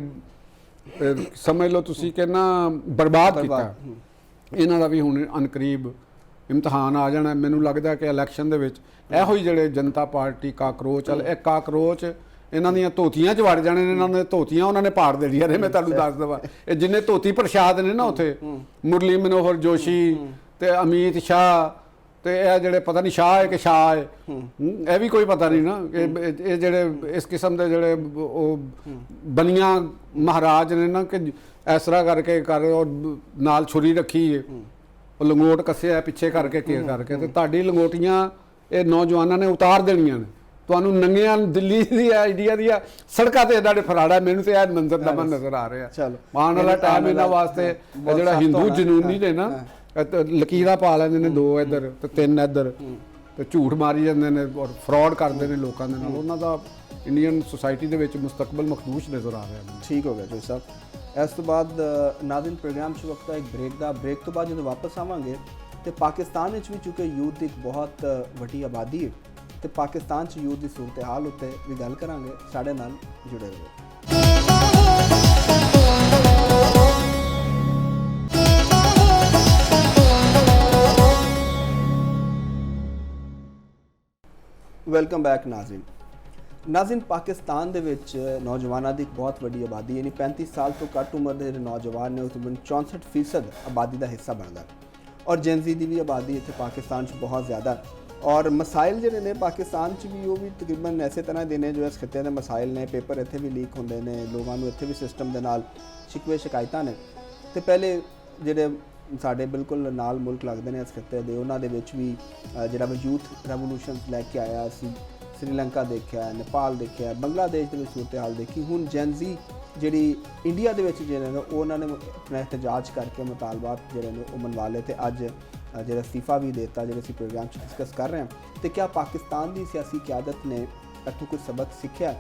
ਸਮਝ ਲਓ ਤੁਸੀਂ ਕਿ ਨਾ ਬਰਬਾਦ ਕੀਤਾ, ਇਹਨਾਂ ਦਾ ਵੀ ਹੁਣ ਅਨਕਰੀਬ ਇਮਤਿਹਾਨ ਆ ਜਾਣਾ। ਮੈਨੂੰ ਲੱਗਦਾ ਕਿ ਇਲੈਕਸ਼ਨ ਦੇ ਵਿੱਚ ਇਹੋ ਹੀ ਜਿਹੜੇ ਜਨਤਾ ਪਾਰਟੀ ਕਾਕਰੋਚ, ਇਹ ਕਾਕਰੋਚ ਇਹਨਾਂ ਦੀਆਂ ਧੋਤੀਆਂ 'ਚ ਵੜ ਜਾਣੇ ਨੇ। ਇਹਨਾਂ ਨੇ ਧੋਤੀਆਂ ਉਹਨਾਂ ਨੇ ਪਾੜ ਦੇਣੀਆਂ ਨੇ। ਮੈਂ ਤੁਹਾਨੂੰ ਦੱਸ ਦੇਵਾਂ, ਇਹ ਜਿੰਨੇ ਧੋਤੀ ਪ੍ਰਸ਼ਾਦ ਨੇ ਨਾ ਉੱਥੇ, ਮੁਰਲੀ ਮਨੋਹਰ ਜੋਸ਼ੀ ਤੇ ਅਮਿਤ ਸ਼ਾਹ, ਤੇ ਇਹ ਜਿਹੜੇ ਪਤਾ ਨਹੀਂ ਸ਼ਾਹ ਹੈ ਕਿ ਸ਼ਾਹ ਹੈ, ਇਹ ਵੀ ਕੋਈ ਪਤਾ ਨਹੀਂ ਨਾ ਕਿ ਇਹ ਜਿਹੜੇ ਇਸ ਕਿਸਮ ਦੇ ਜਿਹੜੇ ਉਹ ਬਨੀਆਂ ਮਹਾਰਾਜ ਨੇ ਨਾ, ਕਿ ਇਸ ਤਰ੍ਹਾਂ ਕਰਕੇ ਔਰ ਨਾਲ ਛੁਰੀ ਰੱਖੀ ਹੈ, ਉਹ ਲੰਗੋਟ ਕੱਸਿਆ ਪਿੱਛੇ ਕਰਕੇ ਕੀ ਕਰਕੇ, ਤੇ ਤੁਹਾਡੀ ਲੰਗੋਟੀਆਂ ਇਹ ਨੌਜਵਾਨਾਂ ਨੇ ਉਤਾਰ ਦੇਣੀਆਂ ਨੇ। ਤੁਹਾਨੂੰ ਨੰਗਿਆਂ ਦਿੱਲੀ ਦੀ, ਇੰਡੀਆ ਦੀਆਂ ਸੜਕਾਂ ਤੇ ਇਹਨਾਂ ਨੇ ਫਰਾੜਾ। ਮੈਨੂੰ ਤੇ ਇਹ ਮੰਜ਼ਰ ਦਾ ਨਜ਼ਰ ਆ ਰਿਹਾ। ਆਉਣ ਵਾਲਾ ਟਾਈਮ ਇਹਨਾਂ ਵਾਸਤੇ ਜਿਹੜਾ ਹਿੰਦੂ ਜਨੂਨੀ ਨੇ ਨਾ, ਲਕੀਰਾਂ ਪਾ ਲੈਂਦੇ ਨੇ, 2 ਇੱਧਰ ਤੇ 3 ਇੱਧਰ, ਤੇ ਝੂਠ ਮਾਰੀ ਜਾਂਦੇ ਨੇ ਔਰ ਫਰਾਡ ਕਰਦੇ ਨੇ ਲੋਕਾਂ ਦੇ ਨਾਲ, ਉਹਨਾਂ ਦਾ ਇੰਡੀਅਨ ਸੋਸਾਇਟੀ ਦੇ ਵਿੱਚ ਮੁਸਤਕਬਲ ਮਖਦੂਸ਼ ਨਜ਼ਰ ਆ ਰਿਹਾ ਮੈਨੂੰ। ਠੀਕ ਹੋ ਗਿਆ ਜੀ ਸਾਹਿਬ। ਇਸ ਤੋਂ ਬਾਅਦ ਨਾਜ਼ਰੀਨ ਪ੍ਰੋਗਰਾਮ 'ਚ ਵਕਤ ਹੈ ਇੱਕ ਬ੍ਰੇਕ ਦਾ। ਬ੍ਰੇਕ ਤੋਂ ਬਾਅਦ ਜਦੋਂ ਵਾਪਸ ਆਵਾਂਗੇ ਤੇ ਪਾਕਿਸਤਾਨ ਵਿੱਚ ਵੀ ਚੁੱਕੇ ਯੂਥ ਦੀ ਇੱਕ ਬਹੁਤ ਵੱਡੀ ਆਬਾਦੀ ਹੈ ਤੇ ਪਾਕਿਸਤਾਨ 'ਚ ਯੂਥ ਦੀ ਸੂਰਤ ਹਾਲ ਉੱਤੇ ਵੀ ਗੱਲ ਕਰਾਂਗੇ। ਸਾਡੇ ਨਾਲ ਜੁੜੇ ਰਹੋ। ਵੈਲਕਮ ਬੈਕ ਨਾਜ਼ਰੀਨ, ਪਾਕਿਸਤਾਨ ਦੇ ਵਿੱਚ ਨੌਜਵਾਨਾਂ ਦੀ ਇੱਕ ਬਹੁਤ ਵੱਡੀ ਆਬਾਦੀ, ਯਾਨੀ 35 ਸਾਲ ਤੋਂ ਘੱਟ ਉਮਰ ਦੇ ਜਿਹੜੇ ਨੌਜਵਾਨ ਨੇ ਉਹ ਤਕਰੀਬਨ 64% ਆਬਾਦੀ ਦਾ ਹਿੱਸਾ ਬਣਦਾ ਔਰ ਜੈਨਜ਼ੀ ਦੀ ਵੀ ਆਬਾਦੀ ਇੱਥੇ ਪਾਕਿਸਤਾਨ 'ਚ ਬਹੁਤ ਜ਼ਿਆਦਾ ਔਰ ਮਸਾਇਲ ਜਿਹੜੇ ਨੇ ਪਾਕਿਸਤਾਨ 'ਚ ਵੀ ਉਹ ਵੀ ਤਕਰੀਬਨ ਐਸੇ ਤਰ੍ਹਾਂ ਦੇ ਨੇ ਜੋ ਇਸ ਖਿੱਤੇ ਦੇ ਮਸਾਇਲ ਨੇ। ਪੇਪਰ ਇੱਥੇ ਵੀ ਲੀਕ ਹੁੰਦੇ ਨੇ, ਲੋਕਾਂ ਨੂੰ ਇੱਥੇ ਵੀ ਸਿਸਟਮ ਦੇ ਨਾਲ ਸ਼ਿਕਵੇ ਸ਼ਿਕਾਇਤਾਂ ਨੇ। ਤੇ ਪਹਿਲੇ ਜਿਹੜੇ ਸਾਡੇ ਬਿਲਕੁਲ ਨਾਲ ਮੁਲਕ ਲੱਗਦੇ ਨੇ ਇਸ ਖਿੱਤੇ ਦੇ, ਉਹਨਾਂ ਦੇ ਵਿੱਚ ਵੀ ਜਿਹੜਾ ਯੂਥ ਰੈਵੋਲੂਸ਼ਨਸ ਲੈ ਕੇ ਆਇਆ ਸੀ। ਸ੍ਰੀਲੰਕਾ ਦੇਖਿਆ, ਨੇਪਾਲ ਦੇਖਿਆ, ਬੰਗਲਾਦੇਸ਼ ਦੇ ਵਿੱਚ ਸੂਰਤ ਹਾਲ ਦੇਖੀ। ਹੁਣ ਜੈਨਜ਼ੀ ਜਿਹੜੀ ਇੰਡੀਆ ਦੇ ਵਿੱਚ ਜਿਹੜੇ ਨੇ ਉਹ ਉਹਨਾਂ ਨੇ ਆਪਣਾ ਇhtਜਾਜ ਕਰਕੇ ਮੁਤਾਲਬਾਤ ਜਿਹੜੇ ਨੇ ਉਹ ਮਨਵਾ ਲਏ ਤੇ ਅੱਜ ਜਿਹੜਾ ਅਸਤੀਫਾ ਵੀ ਦਿੱਤਾ, ਜਿਹੜੇ ਅਸੀਂ ਪ੍ਰੋਗਰਾਮ 'ਚ ਡਿਸਕਸ ਕਰ ਰਹੇ ਹਾਂ। ਤੇ ਕਿਆ ਪਾਕਿਸਤਾਨ ਦੀ ਸਿਆਸੀ ਕਿਆਦਤ ਨੇ ਇੱਥੋਂ ਕੁਝ ਸਬਕ ਸਿੱਖਿਆ?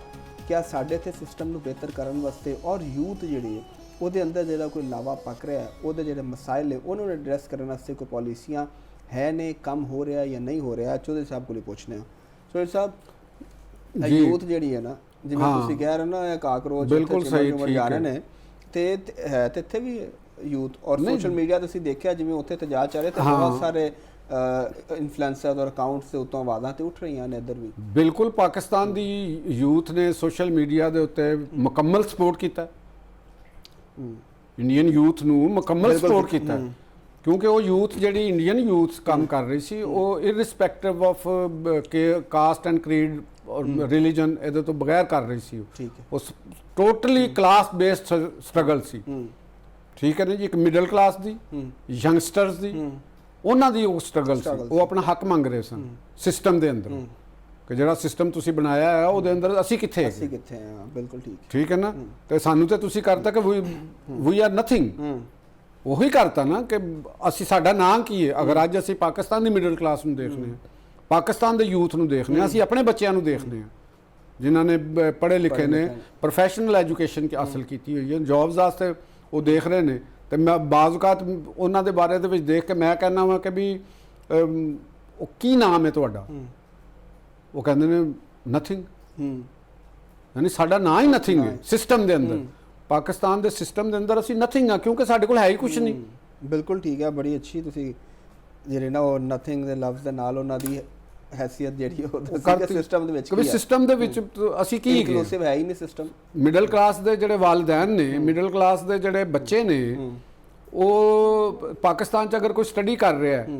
ਕਿਆ ਸਾਡੇ ਇੱਥੇ ਸਿਸਟਮ ਨੂੰ ਬਿਹਤਰ ਕਰਨ ਵਾਸਤੇ ਔਰ ਯੂਥ ਜਿਹੜੀ ਹੈ ਉਹਦੇ ਅੰਦਰ ਜਿਹੜਾ ਕੋਈ ਲਾਵਾ ਪੱਕ ਰਿਹਾ ਹੈ, ਉਹਦੇ ਜਿਹੜੇ ਮਸਾਇਲ ਨੇ ਉਹਨਾਂ ਨੂੰ ਐਡਰੈਸ ਕਰਨ ਵਾਸਤੇ ਕੋਈ ਪਾਲਿਸੀਆਂ ਹੈ ਨੇ, ਕੰਮ ਹੋ ਰਿਹਾ ਜਾਂ ਨਹੀਂ ਹੋ ਰਿਹਾ? ਚੌਧਰੀ ਸਾਹਿਬ ਕੋਲ ਪੁੱਛਦੇ ਹਾਂ। ਚੌਧਰੀ ਸਾਹਿਬ, ਯੂਥ ਜਿਹੜੀ ਹੈ ਨਾ, ਜਿਵੇਂ ਤੁਸੀਂ ਕਹਿ ਰਹੇ ਹੋ ਨਾ, ਕਾਕਰੋਚ ਬਿਲਕੁਲ ਸਹੀ ਜਾ ਰਹੇ ਨੇ ਤੇ ਹੈ ਤੇ ਇੱਥੇ ਵੀ ਯੂਥ ਔਰ ਸੋਸ਼ਲ ਮੀਡੀਆ ਤੁਸੀਂ ਦੇਖਿਆ ਜਿਵੇਂ ਉੱਥੇ ਤਜਾਜ ਚੱਲ ਰਿਹਾ ਤੇ ਬਹੁਤ ਸਾਰੇ ਇਨਫਲੂਐਂਸਰ ਔਰ ਅਕਾਊਂਟਸ ਦੇ ਉੱਤੋਂ ਆਵਾਜ਼ਾਂ ਤੇ ਉੱਠ ਰਹੀਆਂ ਨੇ ਇੱਧਰ ਵੀ। ਬਿਲਕੁਲ, ਪਾਕਿਸਤਾਨ ਦੀ ਯੂਥ ਨੇ ਸੋਸ਼ਲ ਮੀਡੀਆ ਦੇ ਉੱਤੇ ਮੁਕੰਮਲ ਸਪੋਰਟ ਕੀਤਾ, ਇੰਡੀਅਨ ਯੂਥ ਨੂੰ ਮੁਕੰਮਲ ਸਪੋਰਟ ਕੀਤਾ, ਕਿਉਂਕਿ ਉਹ ਯੂਥ ਜਿਹੜੀ ਇੰਡੀਅਨ ਯੂਥ ਕੰਮ ਕਰ ਰਹੀ ਸੀ ਉਹ irrespective of cost and creed ਔਰ ਰਿਲੀਜਨ ਇਹਦੇ ਤੋਂ ਬਗੈਰ ਕਰ ਰਹੀ ਸੀ। ਉਸ ਟੋਟਲੀ ਕਲਾਸ ਬੇਸਡ ਸਟਰਗਲ ਸੀ। ਠੀਕ ਹੈ ਨਾ ਜੀ, ਇੱਕ ਮਿਡਲ ਕਲਾਸ ਦੀ, ਯੰਗਸਟਰਸ ਦੀ, ਉਹਨਾਂ ਦੀ ਉਹ ਸਟਰਗਲ ਸੀ। ਉਹ ਆਪਣਾ ਹੱਕ ਮੰਗ ਰਹੇ ਸਨ ਸਿਸਟਮ ਦੇ ਅੰਦਰ ਕਿ ਜਿਹੜਾ ਸਿਸਟਮ ਤੁਸੀਂ ਬਣਾਇਆ ਹੈ ਉਹਦੇ ਅੰਦਰ ਅਸੀਂ ਕਿੱਥੇ ਹਾਂ। ਬਿਲਕੁਲ ਠੀਕ ਹੈ ਨਾ। ਤੇ ਸਾਨੂੰ ਤੇ ਤੁਸੀਂ ਕਰਤਾ ਕਿ ਵੀ ਆਰ ਨਥਿੰਗ, ਉਹੀ ਕਰਤਾ ਨਾ ਕਿ ਅਸੀਂ, ਸਾਡਾ ਨਾਂ ਕੀ ਹੈ? ਅਗਰ ਅੱਜ ਅਸੀਂ ਪਾਕਿਸਤਾਨ ਦੀ ਮਿਡਲ ਕਲਾਸ ਨੂੰ ਦੇਖਦੇ ਹਾਂ, ਪਾਕਿਸਤਾਨ ਦੇ ਯੂਥ ਨੂੰ ਦੇਖਦੇ ਹਾਂ, ਅਸੀਂ ਆਪਣੇ ਬੱਚਿਆਂ ਨੂੰ ਦੇਖਦੇ ਹਾਂ ਜਿਨ੍ਹਾਂ ਨੇ ਪੜ੍ਹੇ ਲਿਖੇ ਨੇ, ਪ੍ਰੋਫੈਸ਼ਨਲ ਐਜੂਕੇਸ਼ਨ ਹਾਸਲ ਕੀਤੀ ਹੋਈ ਹੈ, ਜੌਬਸ ਵਾਸਤੇ ਉਹ ਦੇਖ ਰਹੇ ਨੇ। ਤੇ ਮੈਂ ਬਾਜ਼ ਔਕਾਤ ਉਹਨਾਂ ਦੇ ਬਾਰੇ ਦੇ ਵਿੱਚ ਦੇਖ ਕੇ ਮੈਂ ਕਹਿੰਦਾ ਵਾਂ ਕਿ ਵੀ ਉਹ ਕੀ ਨਾਮ ਹੈ ਤੁਹਾਡਾ? ਉਹ ਕਹਿੰਦੇ ਨੇ ਨਥਿੰਗ, ਯਾਨੀ ਸਾਡਾ ਨਾਂ ਹੀ ਨਥਿੰਗ ਹੈ ਸਿਸਟਮ ਦੇ ਅੰਦਰ। ਪਾਕਿਸਤਾਨ ਦੇ ਸਿਸਟਮ ਦੇ ਅੰਦਰ ਅਸੀਂ ਨਥਿੰਗ ਆ, ਕਿਉਂਕਿ ਸਾਡੇ ਕੋਲ ਹੈ ਹੀ ਕੁਝ ਨਹੀਂ। ਬਿਲਕੁਲ ਠੀਕ ਹੈ, ਬੜੀ ਅੱਛੀ ਤੁਸੀਂ ਜਿਹੜੇ ਨਾ ਉਹ ਨਥਿੰਗ ਦੇ ਲਫ਼ਜ਼ ਦੇ ਨਾਲ ਉਹਨਾਂ ਦੀ ਹੈਸੀਅਤ ਜਿਹੜੀ ਉਹ ਸਿਸਟਮ ਦੇ ਵਿੱਚ, ਕਿਉਂਕਿ ਸਿਸਟਮ ਦੇ ਵਿੱਚ ਅਸੀਂ ਕੀ ਇਨਕਲੂਸਿਵ ਹੈ ਹੀ ਨਹੀਂ ਸਿਸਟਮ। ਮਿਡਲ ਕਲਾਸ ਦੇ ਜਿਹੜੇ ਵਾਲਿदैन ਨੇ, ਮਿਡਲ ਕਲਾਸ ਦੇ ਜਿਹੜੇ ਬੱਚੇ ਨੇ, ਉਹ ਪਾਕਿਸਤਾਨ 'ਚ ਅਗਰ ਕੋਈ ਸਟੱਡੀ ਕਰ ਰਿਹਾ ਹੈ,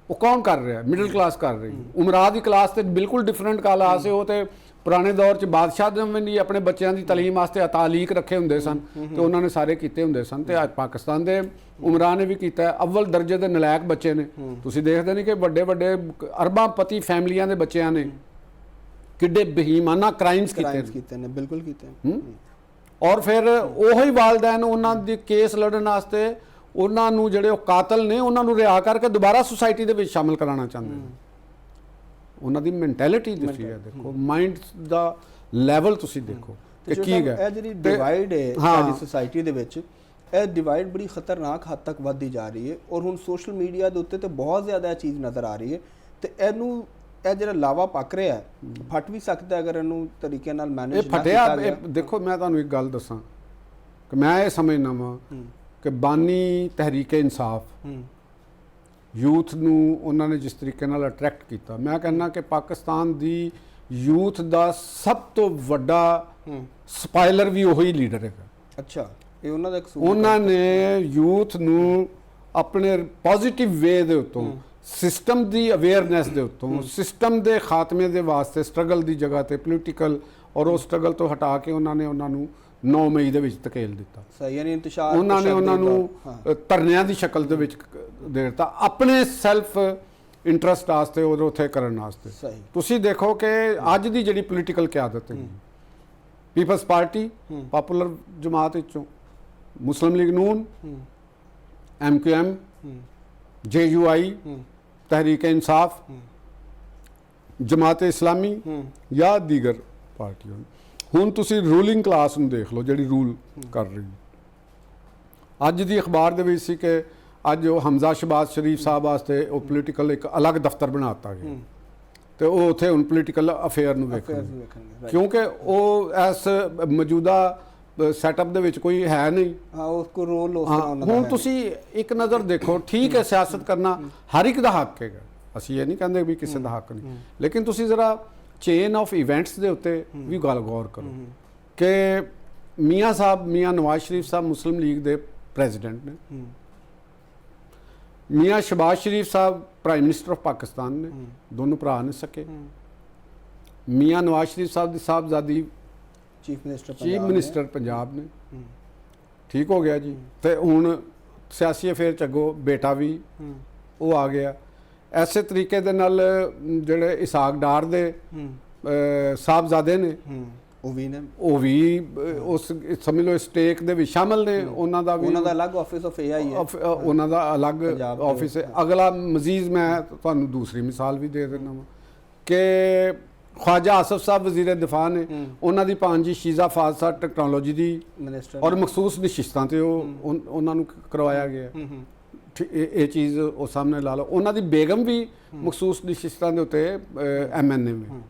ਉਹ ਕੌਣ ਕਰ ਰਿਹਾ? ਮਿਡਲ ਕਲਾਸ ਕਰ ਰਹੀ। ਉਮਰਾ ਦੀ ਕਲਾਸ ਤੇ ਬਿਲਕੁਲ ਡਿਫਰੈਂਟ ਕਲਾਸ ਹੈ। ਉਹ ਤੇ ਪੁਰਾਣੇ ਦੌਰ 'ਚ ਬਾਦਸ਼ਾਹ ਨੇ ਵੀ ਆਪਣੇ ਬੱਚਿਆਂ ਦੀ ਤਾਲੀਮ ਵਾਸਤੇ ਅਤਾਲੀਕ ਰੱਖੇ ਹੁੰਦੇ ਸਨ ਤੇ ਉਹਨਾਂ ਨੇ ਸਾਰੇ ਕੀਤੇ ਹੁੰਦੇ ਸਨ। ਤੇ ਅੱਜ ਪਾਕਿਸਤਾਨ ਦੇ ਉਮਰਾ ਨੇ ਵੀ ਕੀਤਾ। ਅਵਲ ਦਰਜੇ ਦੇ ਨਲਾਇਕ ਬੱਚੇ ਨੇ। ਤੁਸੀਂ ਦੇਖਦੇ ਨੇ ਕਿ ਵੱਡੇ ਵੱਡੇ ਅਰਬਾਂਪਤੀ ਫੈਮਲੀਆਂ ਦੇ ਬੱਚਿਆਂ ਨੇ ਕਿੱਡੇ ਬੇਈਮਾਨਾ ਕ੍ਰਾਈਮਸ ਕੀਤੇ ਨੇ। ਬਿਲਕੁਲ ਕੀਤੇ। ਔਰ ਫਿਰ ਉਹੀ ਵਾਲਿदैन ਉਹਨਾਂ ਦੇ ਕੇਸ ਲੜਨ ਵਾਸਤੇ ਉਹਨਾਂ ਨੂੰ ਜਿਹੜੇ ਉਹ ਕਾਤਲ ਨੇ ਉਹਨਾਂ ਨੂੰ ਰਿਹਾ ਕਰਕੇ ਦੁਬਾਰਾ ਸੁਸਾਇਟੀ ਦੇ ਵਿੱਚ ਸ਼ਾਮਲ ਕਰਾਉਣਾ ਚਾਹੁੰਦੇ ਨੇ। ਉਹਨਾਂ ਦੀ ਮੈਂਟੈਲਿਟੀ ਤੁਸੀਂ ਇਹ ਦੇਖੋ, ਮਾਈਂਡ ਦਾ ਲੈਵਲ ਤੁਸੀਂ ਦੇਖੋ ਕਿ ਕੀ ਹੈ। ਇਹ ਜਿਹੜੀ ਡਿਵਾਈਡ ਹੈ ਸਾਡੀ ਸੁਸਾਇਟੀ ਦੇ ਵਿੱਚ, ਇਹ ਡਿਵਾਈਡ ਬੜੀ ਖਤਰਨਾਕ ਹੱਦ ਤੱਕ ਵੱਧਦੀ ਜਾ ਰਹੀ ਹੈ ਔਰ ਹੁਣ ਸੋਸ਼ਲ ਮੀਡੀਆ ਦੇ ਉੱਤੇ ਤੇ ਬਹੁਤ ਜ਼ਿਆਦਾ ਇਹ ਚੀਜ਼ ਨਜ਼ਰ ਆ ਰਹੀ ਹੈ। ਤੇ ਇਹਨੂੰ ਇਹ ਜਿਹੜਾ ਲਾਵਾ ਪੱਕ ਰਿਹਾ ਫਟ ਵੀ ਸਕਦਾ ਅਗਰ ਇਹਨੂੰ ਤਰੀਕੇ ਨਾਲ ਮੈਨੇਜ ਨਾ ਕੀਤਾ ਗਿਆ। ਦੇਖੋ, ਮੈਂ ਤੁਹਾਨੂੰ ਇੱਕ ਗੱਲ ਦੱਸਾਂ ਕਿ ਮੈਂ ਇਹ ਸਮਝਦਾ ਵਾਂ ਕਿ ਬਾਨੀ ਤਹਿਰੀਕੇ ਇਨਸਾਫ ਯੂਥ ਨੂੰ ਉਹਨਾਂ ਨੇ ਜਿਸ ਤਰੀਕੇ ਨਾਲ ਅਟਰੈਕਟ ਕੀਤਾ, ਮੈਂ ਕਹਿੰਦਾ ਕਿ ਪਾਕਿਸਤਾਨ ਦੀ ਯੂਥ ਦਾ ਸਭ ਤੋਂ ਵੱਡਾ ਸਪਾਇਲਰ ਵੀ ਉਹੀ ਲੀਡਰ ਹੈਗਾ। ਅੱਛਾ, ਇਹ ਉਹਨਾਂ ਦਾ ਕਸੂਰ? ਉਹਨਾਂ ਨੇ ਯੂਥ ਨੂੰ ਆਪਣੇ ਪੋਜ਼ਿਟਿਵ ਵੇ ਦੇ ਉੱਤੋਂ, ਸਿਸਟਮ ਦੀ ਅਵੇਅਰਨੈਸ ਦੇ ਉੱਤੋਂ, ਸਿਸਟਮ ਦੇ ਖਾਤਮੇ ਦੇ ਵਾਸਤੇ ਸਟਰਗਲ ਦੀ ਜਗ੍ਹਾ ਤੇ ਪੋਲੀਟੀਕਲ ਔਰ ਉਹ ਸਟਰਗਲ ਤੋਂ ਹਟਾ ਕੇ ਉਹਨਾਂ ਨੂੰ 9 ਮਈ ਦੇ ਵਿੱਚ ਧਕੇਲ ਦਿੱਤਾ। ਸਹੀ, ਯਾਨੀ ਇੰਤਸ਼ਾਰ ਉਹਨਾਂ ਨੂੰ ਧਰਨਿਆਂ ਦੀ ਸ਼ਕਲ ਦੇ ਵਿੱਚ ਦੇ ਦਿੱਤਾ ਆਪਣੇ ਸੈਲਫ ਇੰਟਰਸਟ ਵਾਸਤੇ, ਉਹ ਉੱਥੇ ਕਰਨ ਵਾਸਤੇ। ਸਹੀ। ਤੁਸੀਂ ਦੇਖੋ ਕਿ ਅੱਜ ਦੀ ਜਿਹੜੀ ਪੋਲੀਟੀਕਲ ਕਿਆਦਤ ਹੈ, ਪੀਪਲਸ ਪਾਰਟੀ, ਪਪੂਲਰ ਜਮਾਤ ਵਿੱਚੋਂ, ਮੁਸਲਿਮ ਲੀਗ ਨੂਨ, MQM, JUI, ਤਹਿਰੀਕ ਇਨਸਾਫ, ਜਮਾਤ ਇਸਲਾਮੀ ਜਾਂ ਦੀਗਰ ਪਾਰਟੀਆਂ। ਹੁਣ ਤੁਸੀਂ ਰੂਲਿੰਗ ਕਲਾਸ ਨੂੰ ਦੇਖ ਲਓ ਜਿਹੜੀ ਰੂਲ ਕਰ ਰਹੀ ਹੈ। ਅੱਜ ਦੀ ਅਖਬਾਰ ਦੇ ਵਿੱਚ ਸੀ ਕਿ ਅੱਜ ਉਹ ਹਮਜ਼ਾ ਸ਼ਹਬਾਜ਼ ਸ਼ਰੀਫ ਸਾਹਿਬ ਵਾਸਤੇ ਉਹ ਪੋਲੀਟੀਕਲ ਇੱਕ ਅਲੱਗ ਦਫ਼ਤਰ ਬਣਾ ਦਿੱਤਾ ਗਿਆ ਤੇ ਉਹ ਉੱਥੇ ਹੁਣ ਪੋਲੀਟੀਕਲ ਅਫੇਅਰ ਨੂੰ ਵੇਖਣਗੇ, ਕਿਉਂਕਿ ਉਹ ਇਸ ਮੌਜੂਦਾ ਸੈਟਅਪ ਦੇ ਵਿੱਚ ਕੋਈ ਹੈ ਨਹੀਂ। ਉਸ ਕੋ ਰੋਲ ਉਸ ਤਰ੍ਹਾਂ ਉਹਨਾਂ ਦਾ ਹੁਣ ਤੁਸੀਂ ਇੱਕ ਨਜ਼ਰ ਦੇਖੋ, ਠੀਕ ਹੈ ਸਿਆਸਤ ਕਰਨਾ ਹਰ ਇੱਕ ਦਾ ਹੱਕ ਹੈਗਾ, ਅਸੀਂ ਇਹ ਨਹੀਂ ਕਹਿੰਦੇ ਵੀ ਕਿਸੇ ਦਾ ਹੱਕ ਨਹੀਂ, ਲੇਕਿਨ ਤੁਸੀਂ ਜ਼ਰਾ ਚੇਨ ਆਫ ਇਵੈਂਟਸ ਦੇ ਉੱਤੇ ਵੀ ਗੱਲ ਗੌਰ ਕਰੋ ਕਿ ਮੀਆਂ ਨਵਾਜ਼ ਸ਼ਰੀਫ ਸਾਹਿਬ ਮੁਸਲਿਮ ਲੀਗ ਦੇ ਪ੍ਰੈਜ਼ੀਡੈਂਟ ਨੇ, ਮੀਆਂ ਸ਼ਹਬਾਜ਼ ਸ਼ਰੀਫ ਸਾਹਿਬ ਪ੍ਰਾਈਮ ਮਿਨਿਸਟਰ ਆਫ ਪਾਕਿਸਤਾਨ ਨੇ, ਦੋਨੋਂ ਭਰਾ ਨੇ ਸਕੇ। ਮੀਆਂ ਨਵਾਜ਼ ਸ਼ਰੀਫ ਸਾਹਿਬ ਦੀ ਸਾਹਿਬਜ਼ਾਦੀ ਚੀਫ ਮਿਨਿਸਟਰ ਪੰਜਾਬ ਨੇ। ਠੀਕ ਹੋ ਗਿਆ ਜੀ। ਤੇ ਹੁਣ ਸਿਆਸੀ ਅਫੇਅਰ ਚ ਅੱਗੋਂ ਬੇਟਾ ਵੀ ਉਹ ਆ ਗਿਆ। ਐਸੇ ਤਰੀਕੇ ਦੇ ਨਾਲ ਜਿਹੜੇ ਇਸਾਕ ਡਾਰ ਦੇ ਸਾਹਿਬਜ਼ਾਦੇ ਨੇ ਉਹ ਵੀ ਉਸ ਸਮਝ ਲਓ ਸਟੇਕ ਦੇ ਵਿੱਚ ਸ਼ਾਮਲ ਨੇ। ਉਹਨਾਂ ਦਾ ਅਲੱਗ ਆਫਿਸ ਆਫ ਏਆਈ ਹੈ, ਉਹਨਾਂ ਦਾ ਅਲੱਗ ਆਫਿਸ ਹੈ। ਅਗਲਾ ਮਜ਼ੀਦ ਮੈਂ ਤੁਹਾਨੂੰ ਦੂਸਰੀ ਮਿਸਾਲ ਵੀ ਦੇ ਦਿੰਦਾ ਹਾਂ ਕਿ ख्वाजा आसफ साहब वज़ीर दिफा ने, उन्होंने भांजी शीज़ा फाज़सा टैक्नोलॉजी की और मखसूस नशिस्तां ते उन्होंने करवाया गया। ये चीज़ वो सामने ला लो। उन्होंने बेगम भी मखसूस नशिस्तां दे उत्ते MNA में।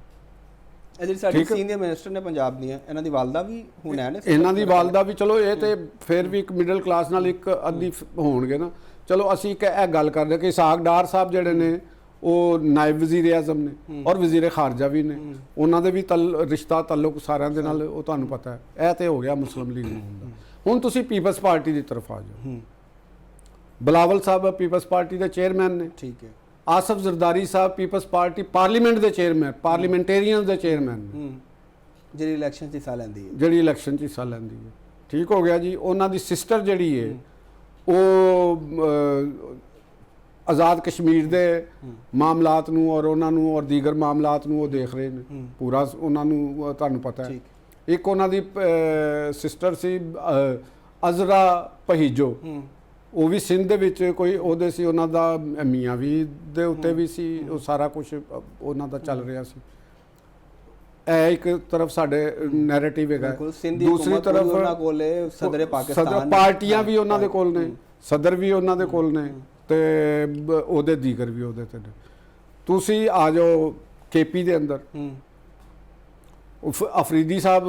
सीनियर मिनिस्टर ने पंजाब दी इन्हां दी वालदा भी हुण है ने, इन्हां दी वालदा भी चलो ये तो फिर भी एक मिडल क्लास नाल एक अद्धी होणगे ना। चलो असीं इह गल कर रहे कि इसाक डार साहब जिहड़े ने ਉਹ ਨਾਇਬ ਵਜ਼ੀਰ ਆਜ਼ਮ ਨੇ ਔਰ ਵਜ਼ੀਰ ਖਾਰਜਾ ਵੀ ਨੇ, ਉਹਨਾਂ ਦੇ ਵੀ ਰਿਸ਼ਤਾ ਤਾਲੁਕ ਸਾਰਿਆਂ ਦੇ ਨਾਲ ਉਹ ਤੁਹਾਨੂੰ ਪਤਾ ਹੈ। ਇਹ ਤੇ ਹੋ ਗਿਆ ਮੁਸਲਿਮ ਲੀਗ ਨੂੰ ਹੁੰਦਾ। ਹੁਣ ਤੁਸੀਂ ਪੀਪਲਸ ਪਾਰਟੀ ਦੀ ਤਰਫ ਆ ਜਾਓ। ਬਲਾਵਲ ਸਾਹਿਬ ਪੀਪਲਸ ਪਾਰਟੀ ਦੇ ਚੇਅਰਮੈਨ ਨੇ, ਠੀਕ ਹੈ। ਆਸਫ ਜ਼ਰਦਾਰੀ ਸਾਹਿਬ ਪੀਪਲਸ ਪਾਰਟੀ ਪਾਰਲੀਮੈਂਟ ਦੇ ਚੇਅਰਮੈਨ, ਪਾਰਲੀਮੈਂਟੇਰੀਅਨ ਦੇ ਚੇਅਰਮੈਨ ਨੇ, ਜਿਹੜੀ ਇਲੈਕਸ਼ਨ 'ਚ ਹਿੱਸਾ ਲੈਂਦੀ ਹੈ। ਠੀਕ ਹੋ ਗਿਆ ਜੀ। ਉਹਨਾਂ ਦੀ ਸਿਸਟਰ ਜਿਹੜੀ ਹੈ ਉਹ ਆਜ਼ਾਦ ਕਸ਼ਮੀਰ ਦੇ ਮਾਮਲਾਤ ਨੂੰ ਔਰ ਉਹਨਾਂ ਨੂੰ ਔਰ ਦੀਗਰ ਮਾਮਲਾਤ ਨੂੰ ਉਹ ਦੇਖ ਰਹੇ ਨੇ ਪੂਰਾ, ਉਹਨਾਂ ਨੂੰ ਤੁਹਾਨੂੰ ਪਤਾ ਹੈ। ਇੱਕ ਉਹਨਾਂ ਦੀ ਸਿਸਟਰ ਸੀ ਅਜ਼ਰਾ ਪਹੀਜੋ, ਉਹ ਵੀ ਸਿੰਧ ਦੇ ਵਿੱਚ ਕੋਈ ਉਹਦੇ ਸੀ, ਉਹਨਾਂ ਦਾ ਮੀਆਂ ਵੀ ਦੇ ਉੱਤੇ ਵੀ ਸੀ, ਉਹ ਸਾਰਾ ਕੁਝ ਉਹਨਾਂ ਦਾ ਚੱਲ ਰਿਹਾ ਸੀ। ਇਹ ਇੱਕ ਤਰਫ ਸਾਡੇ ਨੈਰੇਟਿਵ ਹੈਗਾ। ਦੂਸਰੀ ਤਰਫ ਉਹਨਾਂ ਕੋਲ ਸਦਰ ਪਾਕਿਸਤਾਨ ਪਾਰਟੀਆਂ ਵੀ ਉਹਨਾਂ ਦੇ ਕੋਲ ਨੇ, ਸਦਰ ਵੀ ਉਹਨਾਂ ਦੇ ਕੋਲ ਨੇ ਤੇ ਉਹਦੇ ਦੀਗਰ ਵੀ ਉਹਦੇ ਤੇ ਨੇ। ਤੁਸੀਂ ਆ ਜਾਓ KP ਦੇ ਅੰਦਰ ਅਫਰੀਦੀ ਸਾਹਿਬ